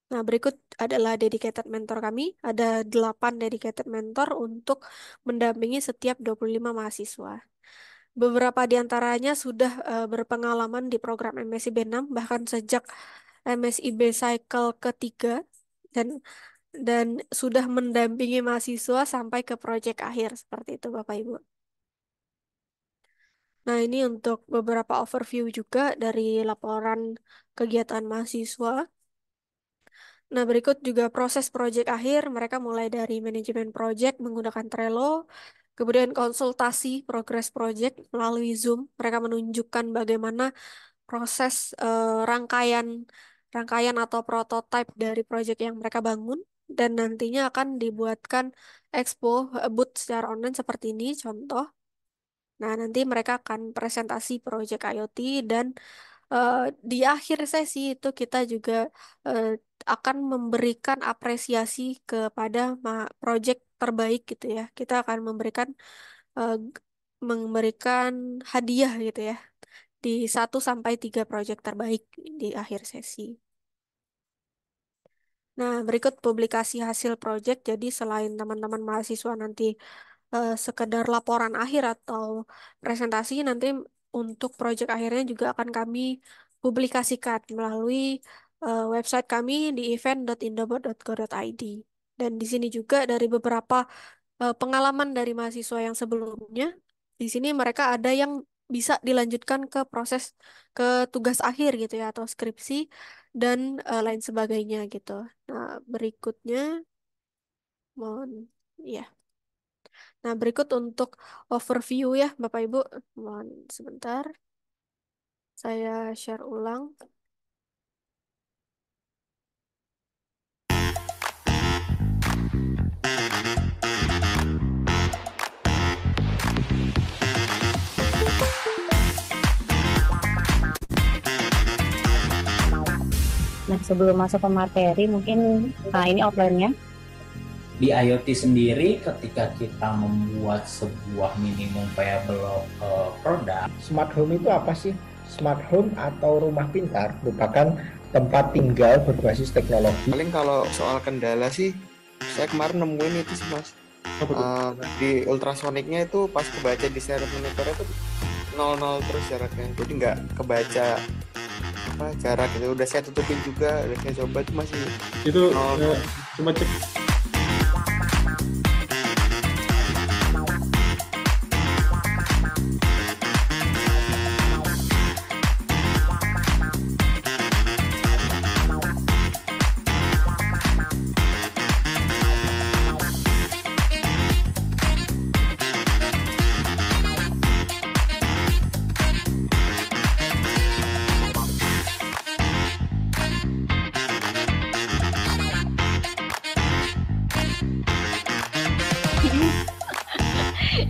Nah, berikut adalah dedicated mentor kami. Ada 8 dedicated mentor untuk mendampingi setiap 25 mahasiswa. Beberapa di antaranya sudah berpengalaman di program MSI B6, bahkan sejak MSI B cycle ketiga, dan sudah mendampingi mahasiswa sampai ke proyek akhir. Seperti itu, Bapak Ibu. Nah, ini untuk beberapa overview juga dari laporan kegiatan mahasiswa. Nah, berikut juga proses proyek akhir. Mereka mulai dari manajemen proyek menggunakan Trello, kemudian konsultasi progres proyek melalui Zoom. Mereka menunjukkan bagaimana proses rangkaian rangkaian atau prototipe dari proyek yang mereka bangun, dan nantinya akan dibuatkan expo booth secara online seperti ini contoh. Nah, nanti mereka akan presentasi proyek IoT dan Di akhir sesi itu kita juga eh, akan memberikan apresiasi kepada proyek terbaik gitu ya. Kita akan memberikan hadiah gitu ya di 1 sampai 3 proyek terbaik di akhir sesi. Nah, berikut publikasi hasil proyek. Jadi selain teman-teman mahasiswa nanti sekedar laporan akhir atau presentasi, nanti untuk proyek akhirnya juga akan kami publikasikan melalui website kami di event.indobot.go.id. Dan di sini juga dari beberapa pengalaman dari mahasiswa yang sebelumnya, di sini mereka ada yang bisa dilanjutkan ke proses ke tugas akhir gitu ya atau skripsi dan lain sebagainya gitu. Nah, berikutnya mohon ya. Nah, berikut untuk overview ya, Bapak Ibu. Mohon sebentar, saya share ulang. Nah, sebelum masuk ke materi, mungkin ini outline-nya. Di IoT sendiri, ketika kita membuat sebuah minimum viable product, Smart home itu apa sih? Smart home atau rumah pintar merupakan tempat tinggal berbasis teknologi. Paling kalau soal kendala sih, saya kemarin nemuin itu sih Mas. Di ultrasoniknya itu pas kebaca di serial monitor itu 00 terus jaraknya, jadi nggak kebaca jarak itu. Udah saya tutupin juga, udah saya coba itu masih itu 00. cuma cek.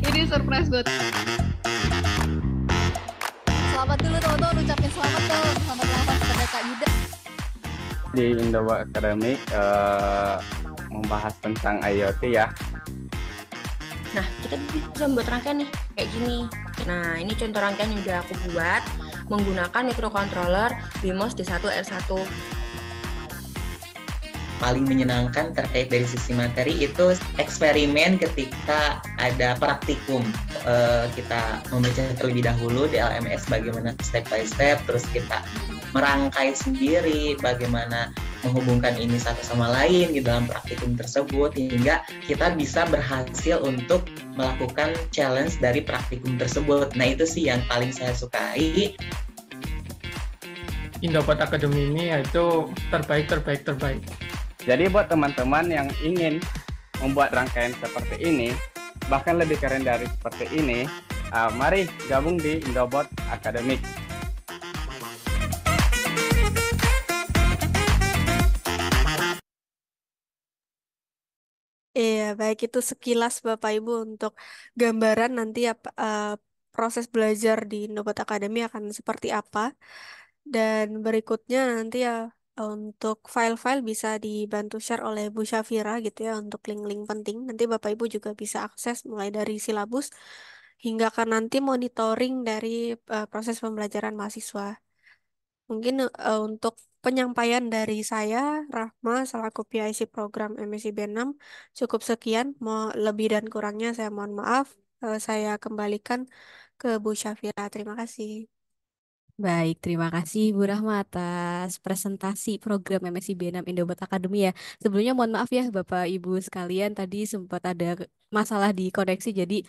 Ini surprise buat. Selamat dulu teman-teman, ucapin selamat dong. Selamat ulang tahun kepada Kak Yuda. Di Indobot Academic membahas tentang IoT ya. Nah, kita bisa membuat rangkaian nih, kayak gini. Nah, ini contoh rangkaian yang udah aku buat menggunakan microcontroller BMOS D1R1. Paling menyenangkan terkait dari sisi materi itu eksperimen ketika ada praktikum. Kita membaca terlebih dahulu di LMS bagaimana step by step, terus kita merangkai sendiri bagaimana menghubungkan ini satu sama lain di dalam praktikum tersebut hingga kita bisa berhasil untuk melakukan challenge dari praktikum tersebut. Nah, itu sih yang paling saya sukai. Indobot Academy ini yaitu terbaik. Jadi buat teman-teman yang ingin membuat rangkaian seperti ini, bahkan lebih keren dari seperti ini, mari gabung di Indobot Academic. Iya, baik itu sekilas Bapak Ibu untuk gambaran nanti proses belajar di Indobot Academy akan seperti apa. Dan berikutnya nanti ya untuk file-file bisa dibantu share oleh Bu Syafira gitu ya untuk link-link penting. Nanti Bapak Ibu juga bisa akses mulai dari silabus hingga kan nanti monitoring dari proses pembelajaran mahasiswa. Mungkin untuk penyampaian dari saya, Rahma, selaku PIC program MSI B6, cukup sekian. Mau lebih dan kurangnya saya mohon maaf. Saya kembalikan ke Bu Syafira. Terima kasih. Baik, terima kasih Bu Rahma atas presentasi program MSI B6 Indobot Academy ya. Sebelumnya mohon maaf ya Bapak Ibu sekalian, tadi sempat ada masalah di koneksi jadi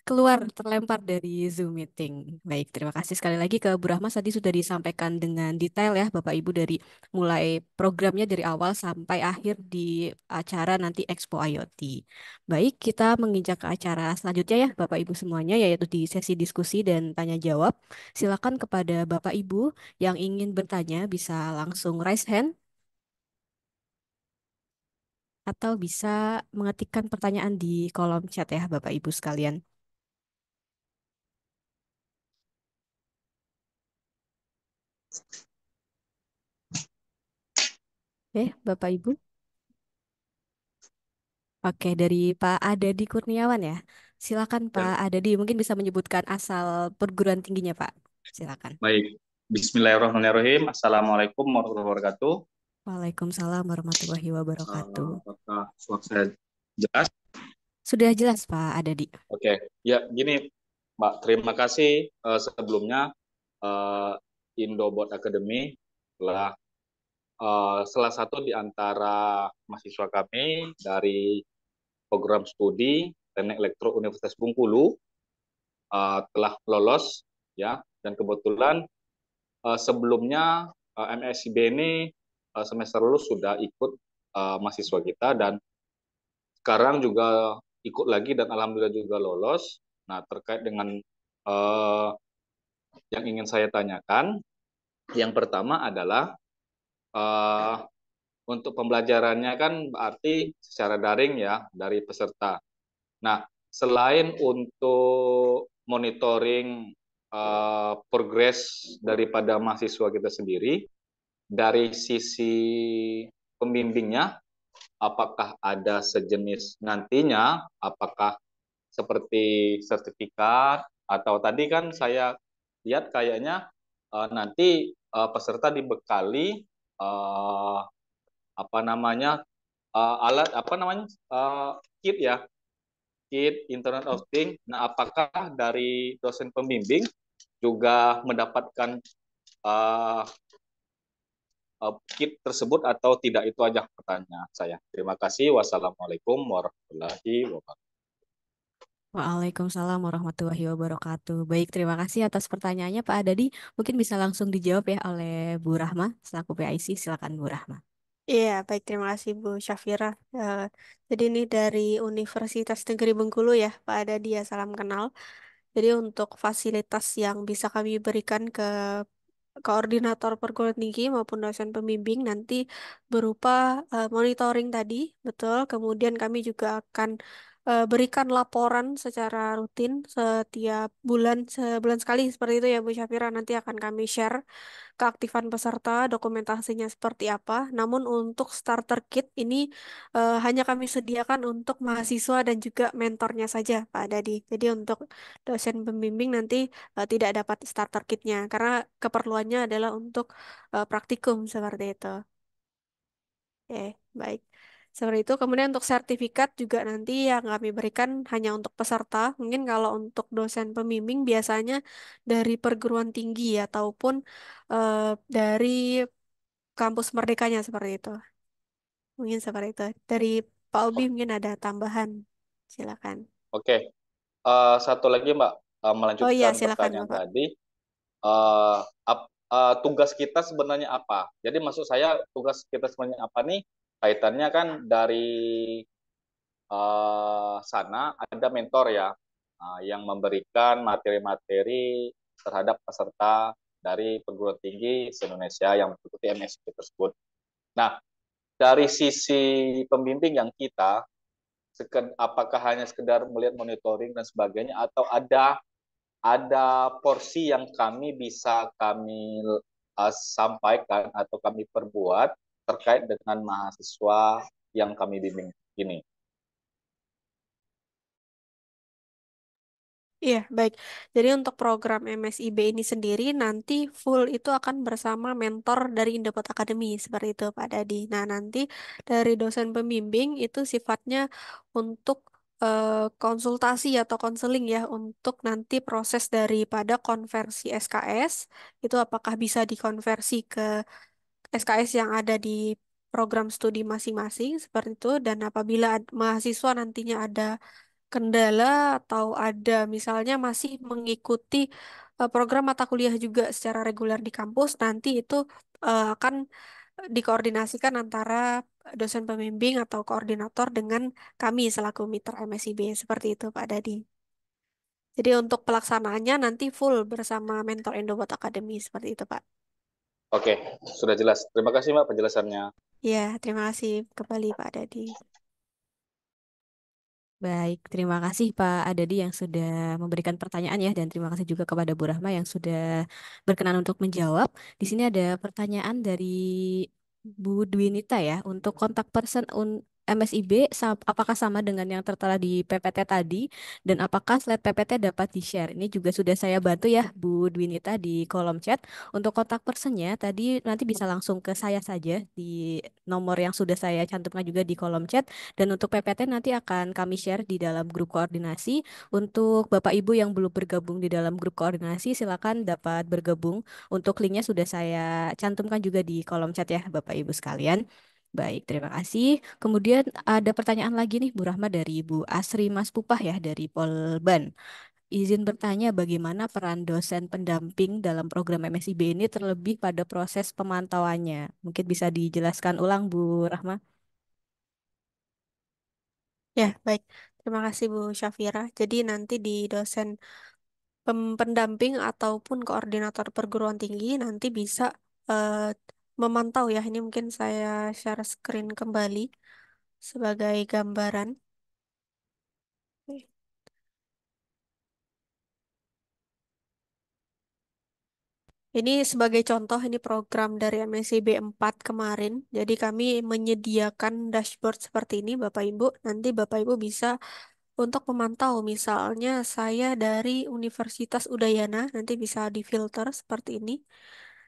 keluar terlempar dari Zoom meeting. Baik, terima kasih sekali lagi ke Bu Rahma tadi sudah disampaikan dengan detail ya Bapak Ibu dari mulai programnya dari awal sampai akhir di acara nanti Expo IoT. Baik, kita menginjak ke acara selanjutnya ya Bapak Ibu semuanya yaitu di sesi diskusi dan tanya jawab. Silakan kepada Bapak Ibu yang ingin bertanya bisa langsung raise hand atau bisa mengetikkan pertanyaan di kolom chat ya Bapak Ibu sekalian. Bapak Ibu. Oke, dari Pak Adadi Kurniawan ya. Silakan Pak Adadi, mungkin bisa menyebutkan asal perguruan tingginya Pak. Silakan. Baik, Bismillahirrahmanirrahim. Assalamualaikum warahmatullahi wabarakatuh. Waalaikumsalam warahmatullahi wabarakatuh. Apakah suara saya jelas? Sudah jelas Pak Adadi. Oke, ya gini Mbak, terima kasih sebelumnya Indobot Academy telah salah satu di antara mahasiswa kami dari program studi Teknik Elektro Universitas Bengkulu telah lolos ya, dan kebetulan sebelumnya MSIB ini semester lalu sudah ikut mahasiswa kita dan sekarang juga ikut lagi dan alhamdulillah juga lolos. Nah, terkait dengan yang ingin saya tanyakan, yang pertama adalah untuk pembelajarannya kan berarti secara daring ya dari peserta. Nah, selain untuk monitoring progres daripada mahasiswa kita sendiri, dari sisi pembimbingnya, apakah ada sejenis nantinya, apakah seperti sertifikat, atau tadi kan saya lihat kayaknya nanti peserta dibekali alat kit ya, kit Internet of Things. Nah, apakah dari dosen pembimbing juga mendapatkan kit tersebut atau tidak? Itu aja pertanyaan saya. Terima kasih. Wassalamualaikum warahmatullahi wabarakatuh. Waalaikumsalam warahmatullahi wabarakatuh. Baik, terima kasih atas pertanyaannya Pak Adadi. Mungkin bisa langsung dijawab ya oleh Bu Rahma selaku PIC. Silakan Bu Rahma. Iya, baik. Terima kasih Bu Syafira. Jadi ini dari Universitas Negeri Bengkulu ya, Pak Adadi ya, salam kenal. Jadi untuk fasilitas yang bisa kami berikan ke koordinator perguruan tinggi maupun dosen pembimbing nanti berupa monitoring tadi, betul. Kemudian kami juga akan berikan laporan secara rutin setiap bulan, sebulan sekali seperti itu ya Bu Syafira. Nanti akan kami share keaktifan peserta, dokumentasinya seperti apa. Namun untuk starter kit ini hanya kami sediakan untuk mahasiswa dan juga mentornya saja, Pak Dadi. Jadi untuk dosen pembimbing nanti tidak dapat starter kitnya karena keperluannya adalah untuk praktikum seperti itu. Oke, baik. Seperti itu. Kemudian untuk sertifikat juga nanti yang kami berikan hanya untuk peserta. Mungkin kalau untuk dosen pembimbing biasanya dari perguruan tinggi ataupun dari kampus merdekanya seperti itu. Mungkin seperti itu. Dari Pak Obi mungkin ada tambahan. Silakan. Oke, satu lagi Mbak, Oh iya, melanjutkan silakan pertanyaan Bapak. tadi. Tugas kita sebenarnya apa? Jadi maksud saya tugas kita sebenarnya apa nih? Kaitannya kan dari sana ada mentor ya, yang memberikan materi-materi terhadap peserta dari perguruan tinggi se-Indonesia yang mengikuti MSc tersebut. Nah, dari sisi pembimbing yang kita, apakah hanya sekedar melihat monitoring dan sebagainya, atau ada porsi yang kami sampaikan atau kami perbuat terkait dengan mahasiswa yang kami bimbing ini. Iya, baik. Jadi untuk program MSIB ini sendiri nanti full itu akan bersama mentor dari Indopod Academy seperti itu Pak Dadi. Nah, nanti dari dosen pembimbing itu sifatnya untuk konsultasi atau konseling ya untuk nanti proses daripada konversi SKS itu apakah bisa dikonversi ke SKS yang ada di program studi masing-masing seperti itu dan apabila mahasiswa nantinya ada kendala atau ada misalnya masih mengikuti program mata kuliah juga secara reguler di kampus, nanti itu akan dikoordinasikan antara dosen pembimbing atau koordinator dengan kami selaku mitra MSIB seperti itu Pak Dadi. Jadi untuk pelaksanaannya nanti full bersama mentor Endobot Academy seperti itu Pak. Oke, sudah jelas. Terima kasih Mbak penjelasannya. Ya, terima kasih kembali Pak Dadi. Baik, terima kasih Pak Adadi yang sudah memberikan pertanyaan ya, dan terima kasih juga kepada Bu Rahma yang sudah berkenan untuk menjawab. Di sini ada pertanyaan dari Bu Dwinita ya, untuk kontak person MSIB apakah sama dengan yang tertera di PPT tadi, dan apakah slide PPT dapat di-share? Ini juga sudah saya bantu ya Bu Dwinita di kolom chat. Untuk kontak personnya tadi nanti bisa langsung ke saya saja di nomor yang sudah saya cantumkan juga di kolom chat. Dan untuk PPT nanti akan kami share di dalam grup koordinasi. Untuk Bapak Ibu yang belum bergabung di dalam grup koordinasi, silakan dapat bergabung. Untuk linknya sudah saya cantumkan juga di kolom chat ya, Bapak Ibu sekalian. Baik, terima kasih. Kemudian ada pertanyaan lagi nih, Bu Rahma, dari Bu Asri Mas Pupah ya, dari Polban. Izin bertanya bagaimana peran dosen pendamping dalam program MSIB ini terlebih pada proses pemantauannya. Mungkin bisa dijelaskan ulang, Bu Rahma. Ya, baik. Terima kasih Bu Syafira. Jadi nanti di dosen pendamping ataupun koordinator perguruan tinggi nanti bisa eh, memantau ya. Ini mungkin saya share screen kembali sebagai gambaran. Oke. Ini sebagai contoh, ini program dari MSIB 4 kemarin. Jadi kami menyediakan dashboard seperti ini, Bapak Ibu. Nanti Bapak Ibu bisa untuk memantau, misalnya saya dari Universitas Udayana, nanti bisa difilter seperti ini.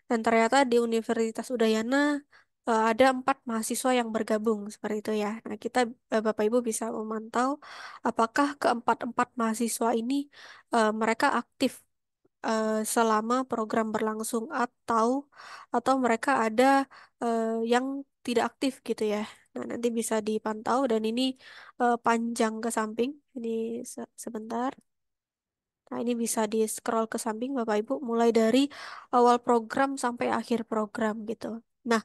Dan ternyata di Universitas Udayana ada 4 mahasiswa yang bergabung seperti itu ya. Nah, kita Bapak Ibu bisa memantau apakah keempat-empat mahasiswa ini mereka aktif selama program berlangsung atau mereka ada yang tidak aktif gitu ya. Nah, nanti bisa dipantau dan ini panjang ke samping. Ini sebentar. Nah, ini bisa di-scroll ke samping Bapak Ibu mulai dari awal program sampai akhir program gitu. Nah,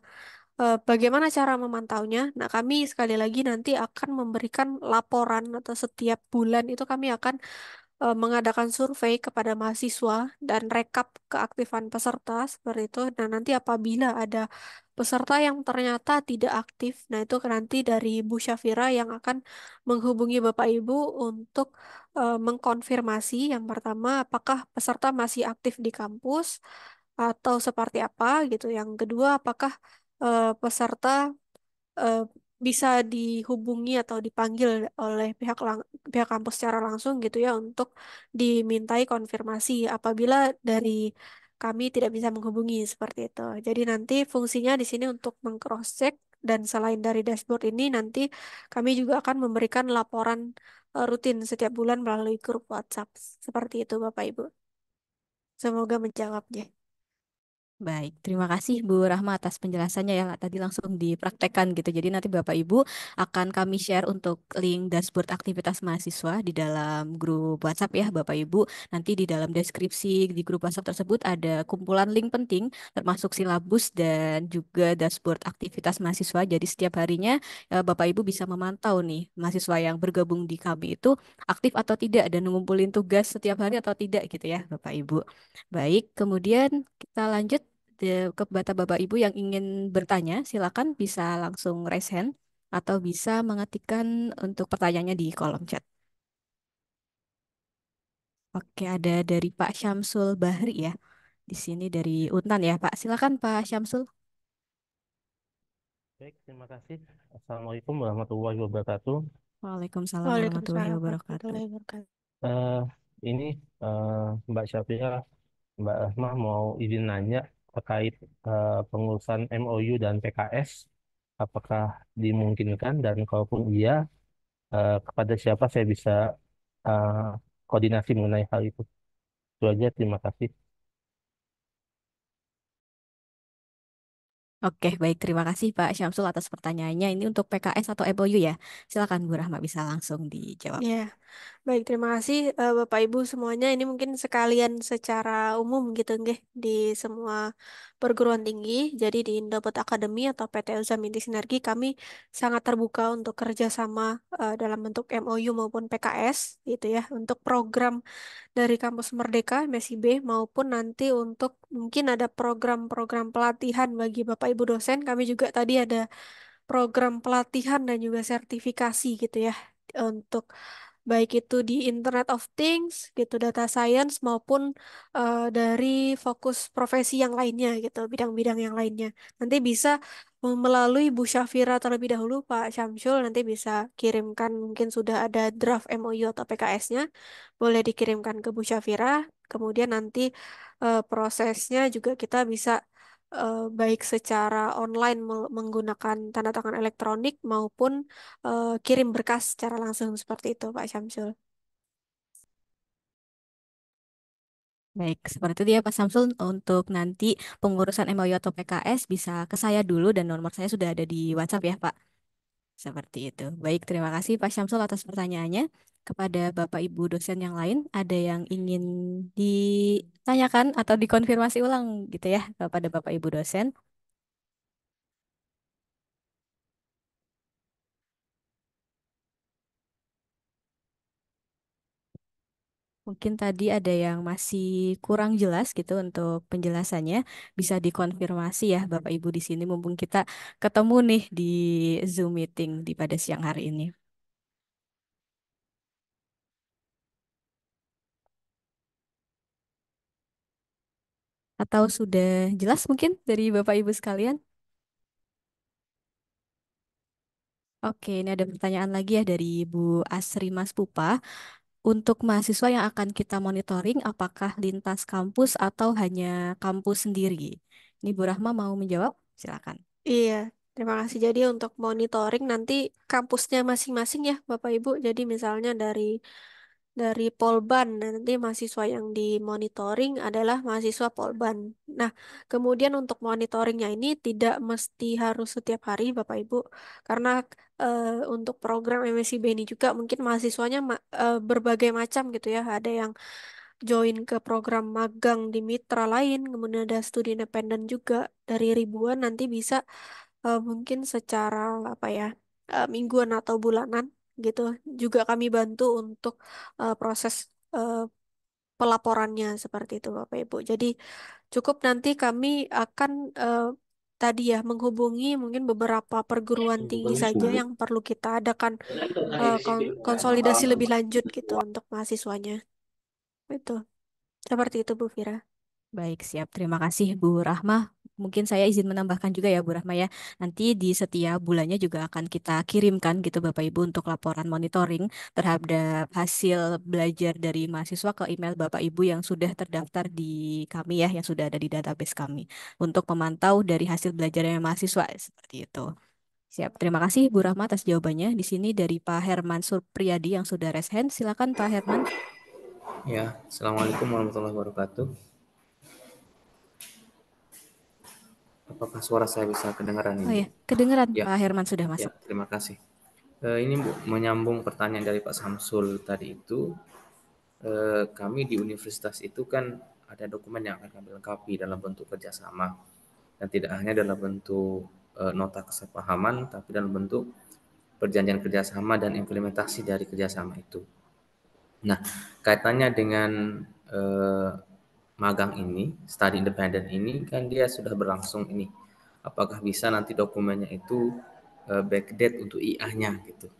bagaimana cara memantaunya? Nah, kami sekali lagi nanti akan memberikan laporan atau setiap bulan itu kami akan mengadakan survei kepada mahasiswa dan rekap keaktifan peserta seperti itu. Dan nanti apabila ada peserta yang ternyata tidak aktif, nah itu nanti dari Bu Syafira yang akan menghubungi Bapak Ibu untuk mengkonfirmasi yang pertama apakah peserta masih aktif di kampus atau seperti apa gitu. Yang kedua, apakah peserta eh, bisa dihubungi atau dipanggil oleh pihak kampus secara langsung gitu ya untuk dimintai konfirmasi apabila dari kami tidak bisa menghubungi seperti itu. Jadi nanti fungsinya di sini untuk mengcross-check dan selain dari dashboard ini nanti kami juga akan memberikan laporan rutin setiap bulan melalui grup WhatsApp. Seperti itu Bapak Ibu. Semoga menjawabnya. Baik, terima kasih Bu Rahma atas penjelasannya yang tadi langsung dipraktekkan gitu. Jadi nanti Bapak Ibu akan kami share untuk link dashboard aktivitas mahasiswa di dalam grup WhatsApp ya Bapak Ibu. Nanti di dalam deskripsi di grup WhatsApp tersebut ada kumpulan link penting termasuk silabus dan juga dashboard aktivitas mahasiswa. Jadi setiap harinya Bapak Ibu bisa memantau nih mahasiswa yang bergabung di kami itu aktif atau tidak dan ngumpulin tugas setiap hari atau tidak gitu ya Bapak Ibu. Baik, kemudian kita lanjut kepada Bapak Ibu yang ingin bertanya, silakan bisa langsung raise hand atau bisa mengetikkan untuk pertanyaannya di kolom chat. Oke, ada dari Pak Syamsul Bahri ya. Di sini dari Untan ya, Pak. Silakan Pak Syamsul. Baik, terima kasih. Assalamualaikum warahmatullahi wabarakatuh. Waalaikumsalam warahmatullahi Waalaikumsalam wabarakatuh. warahmatullahi wabarakatuh. Eh, ini Mbak Syafira, Mbak Rahma mau izin nanya terkait pengurusan MOU dan PKS, apakah dimungkinkan dan kalaupun iya, kepada siapa saya bisa eh, koordinasi mengenai hal itu? Itu aja, terima kasih. Oke, baik. Terima kasih Pak Syamsul atas pertanyaannya. Ini untuk PKS atau MOU ya. Silakan Bu Rahma bisa langsung dijawab. Ya, baik terima kasih Bapak Ibu semuanya. Ini mungkin sekalian secara umum gitu nggih di semua perguruan tinggi. Jadi di Indopet Academy atau PT Uzam Inti Sinergi kami sangat terbuka untuk kerjasama dalam bentuk MOU maupun PKS gitu ya untuk program dari Kampus Merdeka MSIB maupun nanti untuk mungkin ada program-program pelatihan bagi Bapak Ibu dosen. Kami juga tadi ada program pelatihan dan juga sertifikasi gitu ya untuk baik itu di Internet of Things gitu, data science maupun dari fokus profesi yang lainnya gitu, bidang-bidang yang lainnya. Nanti bisa melalui Bu Syafira terlebih dahulu, Pak Syamsul nanti bisa kirimkan, mungkin sudah ada draft MOU atau PKS-nya, boleh dikirimkan ke Bu Syafira. Kemudian nanti prosesnya juga kita bisa baik secara online menggunakan tanda tangan elektronik maupun kirim berkas secara langsung seperti itu, Pak Syamsul. Baik, seperti itu ya Pak Samsul. Untuk nanti pengurusan MOU atau PKS bisa ke saya dulu dan nomor saya sudah ada di WhatsApp ya Pak. Seperti itu. Baik, terima kasih Pak Syamsul atas pertanyaannya. Kepada Bapak Ibu dosen yang lain, ada yang ingin ditanyakan atau dikonfirmasi ulang gitu ya kepada Bapak Ibu dosen? Mungkin tadi ada yang masih kurang jelas gitu untuk penjelasannya. Bisa dikonfirmasi ya Bapak Ibu di sini mumpung kita ketemu nih di Zoom meeting di pada siang hari ini. Atau sudah jelas mungkin dari Bapak Ibu sekalian? Oke, ini ada pertanyaan lagi ya dari Bu Asri Mas Pupa. Untuk mahasiswa yang akan kita monitoring, apakah lintas kampus atau hanya kampus sendiri? Ini Bu Rahma mau menjawab? Silakan. Iya, terima kasih. Jadi untuk monitoring nanti kampusnya masing-masing ya, Bapak Ibu. Jadi misalnya dari Polban, nah, nanti mahasiswa yang dimonitoring adalah mahasiswa Polban. Nah, kemudian untuk monitoringnya ini tidak mesti harus setiap hari, Bapak Ibu, karena untuk program MSIB ini juga mungkin mahasiswanya berbagai macam gitu ya. Ada yang join ke program magang di mitra lain, kemudian ada studi independen juga dari ribuan nanti bisa mungkin secara apa ya mingguan atau bulanan gitu. Juga kami bantu untuk proses eh, pelaporannya seperti itu Bapak Ibu. Jadi cukup nanti kami akan tadi ya menghubungi mungkin beberapa perguruan tinggi saja yang perlu kita adakan konsolidasi lebih lanjut gitu untuk mahasiswanya. Itu. Seperti itu Bu Fira. Baik, siap. Terima kasih Bu Rahma. Mungkin saya izin menambahkan juga ya Bu Rahma ya. Nanti di setiap bulannya juga akan kita kirimkan gitu Bapak Ibu untuk laporan monitoring terhadap hasil belajar dari mahasiswa ke email Bapak Ibu yang sudah terdaftar di kami ya, yang sudah ada di database kami. Untuk memantau dari hasil belajarnya mahasiswa seperti itu. Siap. Terima kasih Bu Rahma atas jawabannya. Di sini dari Pak Herman Surpriyadi yang sudah raise hand. Silakan Pak Herman. Ya, Assalamualaikum warahmatullahi wabarakatuh. Apakah suara saya bisa kedengaran Oh ini? ya, kedengaran Ya, Pak Herman sudah ya, masuk. terima kasih. Ini Bu, menyambung pertanyaan dari Pak Samsul tadi itu, kami di universitas itu kan ada dokumen yang akan kami lengkapi dalam bentuk kerjasama dan tidak hanya dalam bentuk nota kesepahaman, tapi dalam bentuk perjanjian kerjasama dan implementasi dari kerjasama itu. Nah, kaitannya dengan magang ini, study independent ini kan dia sudah berlangsung ini. Apakah bisa nanti dokumennya itu backdate untuk IA-nya gitu.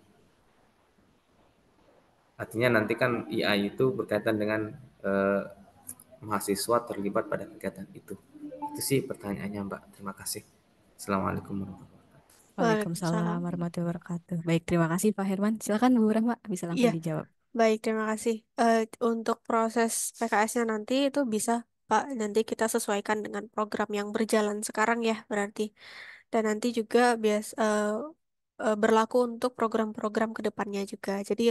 Artinya nanti kan IA itu berkaitan dengan mahasiswa terlibat pada kegiatan itu. Itu sih pertanyaannya Mbak. Terima kasih. Assalamualaikum warahmatullahi wabarakatuh. Waalaikumsalam warahmatullahi wabarakatuh. Baik, terima kasih Pak Herman. Silakan Bu Rahma, bisa Iya, langsung dijawab. baik, terima kasih. Untuk proses PKS-nya nanti itu bisa, Pak, nanti kita sesuaikan dengan program yang berjalan sekarang ya, berarti. Dan nanti juga berlaku untuk program-program ke depannya juga. Jadi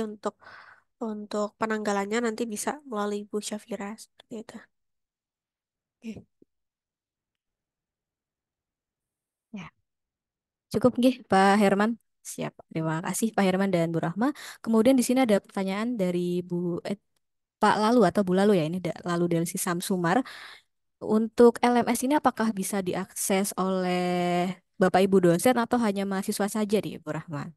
untuk penanggalannya nanti bisa melalui Bu Syafira seperti itu. Oke. Ya, cukup nggih Pak Herman. Siap. Terima kasih Pak Herman dan Bu Rahma. Kemudian di sini ada pertanyaan dari Pak Lalu atau Bu Lalu ya, ini Lalu dari si Samsumar. Untuk LMS ini apakah bisa diakses oleh Bapak Ibu dosen atau hanya mahasiswa saja di Bu Rahma?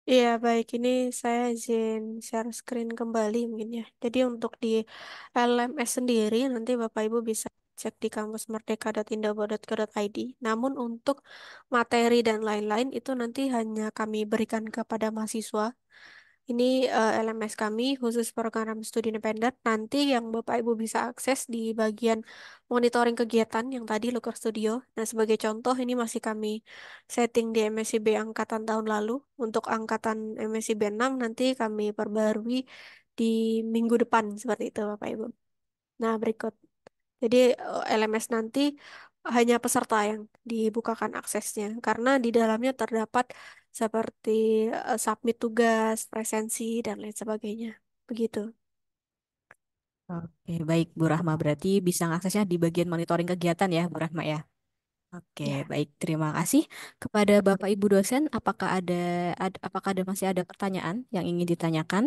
Iya, baik. Ini saya izin share screen kembali mungkin ya. Jadi untuk di LMS sendiri nanti Bapak Ibu bisa cek di kampusmerdeka.indobot.co.id. Namun untuk materi dan lain-lain itu nanti hanya kami berikan kepada mahasiswa. Ini LMS kami khusus program studi independen. Nanti yang Bapak Ibu bisa akses di bagian monitoring kegiatan yang tadi Looker Studio. Nah, sebagai contoh ini masih kami setting di MSIB angkatan tahun lalu. Untuk angkatan MSIB 6 nanti kami perbarui di minggu depan seperti itu Bapak Ibu. Nah, berikut. Jadi LMS nanti hanya peserta yang dibukakan aksesnya karena di dalamnya terdapat seperti submit tugas, presensi dan lain sebagainya. Begitu. Oke, baik Bu Rahma, berarti bisa ngaksesnya di bagian monitoring kegiatan ya Bu Rahma ya. Oke, Ya. baik. Terima kasih kepada Bapak Ibu dosen. Apakah masih ada pertanyaan yang ingin ditanyakan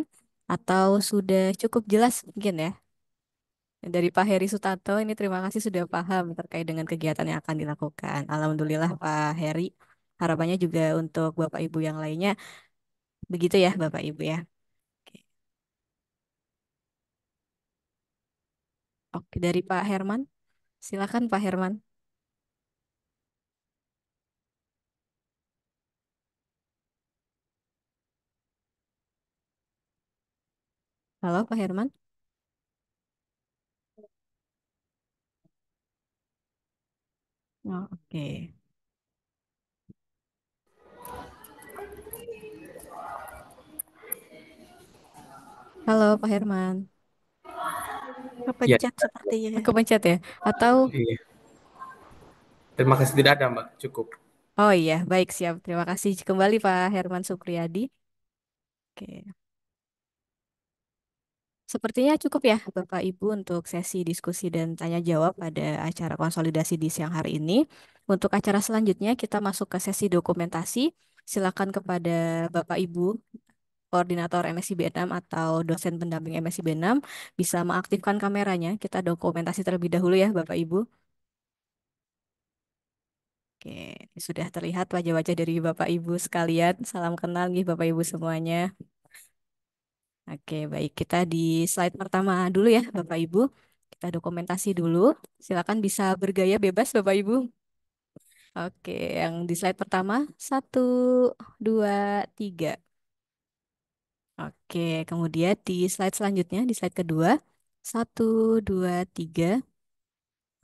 atau sudah cukup jelas mungkin ya? Dari Pak Heri Sutanto ini terima kasih sudah paham terkait dengan kegiatan yang akan dilakukan. Alhamdulillah Pak Heri. Harapannya juga untuk Bapak Ibu yang lainnya begitu ya Bapak Ibu ya. Oke, Oke, dari Pak Herman. Silakan Pak Herman. Halo Pak Herman. Oh, oke. Halo Pak Herman. Ya, Kepencet sepertinya ya. Kepencet ya? Atau iya. Terima kasih, tidak ada Mbak, cukup. Oh iya, baik siap. Terima kasih kembali Pak Herman Supriyadi. Oke. Sepertinya cukup ya Bapak Ibu untuk sesi diskusi dan tanya jawab pada acara konsolidasi di siang hari ini. Untuk acara selanjutnya kita masuk ke sesi dokumentasi. Silakan kepada Bapak Ibu koordinator MSI B6 atau dosen pendamping MSI B6 bisa mengaktifkan kameranya. Kita dokumentasi terlebih dahulu ya Bapak Ibu. Oke, ini sudah terlihat wajah-wajah dari Bapak Ibu sekalian. Salam kenal nih Bapak Ibu semuanya. Oke, baik. Kita di slide pertama dulu ya, Bapak Ibu. Kita dokumentasi dulu. Silakan bisa bergaya bebas, Bapak Ibu. Oke, yang di slide pertama, satu, dua, tiga. Oke, kemudian di slide selanjutnya, di slide kedua, satu, dua, tiga.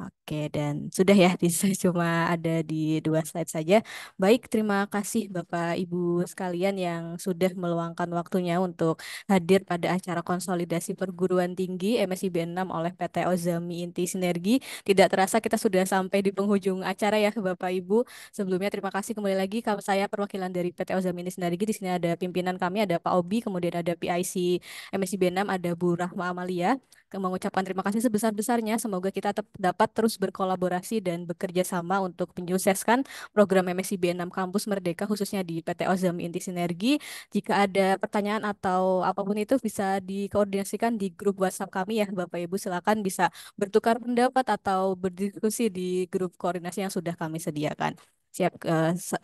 Oke, dan sudah ya, saya cuma ada di dua slide saja. Baik, terima kasih Bapak Ibu sekalian yang sudah meluangkan waktunya untuk hadir pada acara konsolidasi perguruan tinggi MSIB 6 oleh PT Ozami Inti Sinergi. Tidak terasa kita sudah sampai di penghujung acara ya Bapak Ibu. Sebelumnya terima kasih kembali lagi saya perwakilan dari PT Ozami Inti Sinergi. Di sini ada pimpinan kami, ada Pak Obi, kemudian ada PIC MSIB 6, ada Bu Rahma Amalia mengucapkan terima kasih sebesar-besarnya. Semoga kita dapat terus berkolaborasi dan bekerja sama untuk menyukseskan program MSI B6 Kampus Merdeka khususnya di PT Ozami Inti Sinergi. Jika ada pertanyaan atau apapun itu bisa dikoordinasikan di grup WhatsApp kami ya Bapak Ibu. Silakan bisa bertukar pendapat atau berdiskusi di grup koordinasi yang sudah kami sediakan. Siap,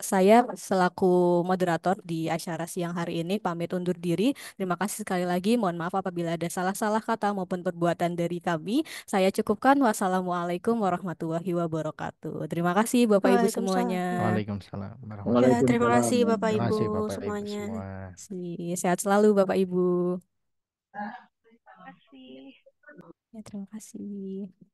saya selaku moderator di acara siang hari ini pamit undur diri. Terima kasih sekali lagi. Mohon maaf apabila ada salah-salah kata maupun perbuatan dari kami. Saya cukupkan. Wassalamualaikum warahmatullahi wabarakatuh. Terima kasih Bapak Ibu semuanya. Waalaikumsalam. Waalaikumsalam Ya, warahmatullahi terima kasih wabarakatuh. Bapak Terima Ibu kasih Bapak Ibu semuanya. semua. Sehat selalu Bapak Ibu. Terima kasih. Ya, terima kasih.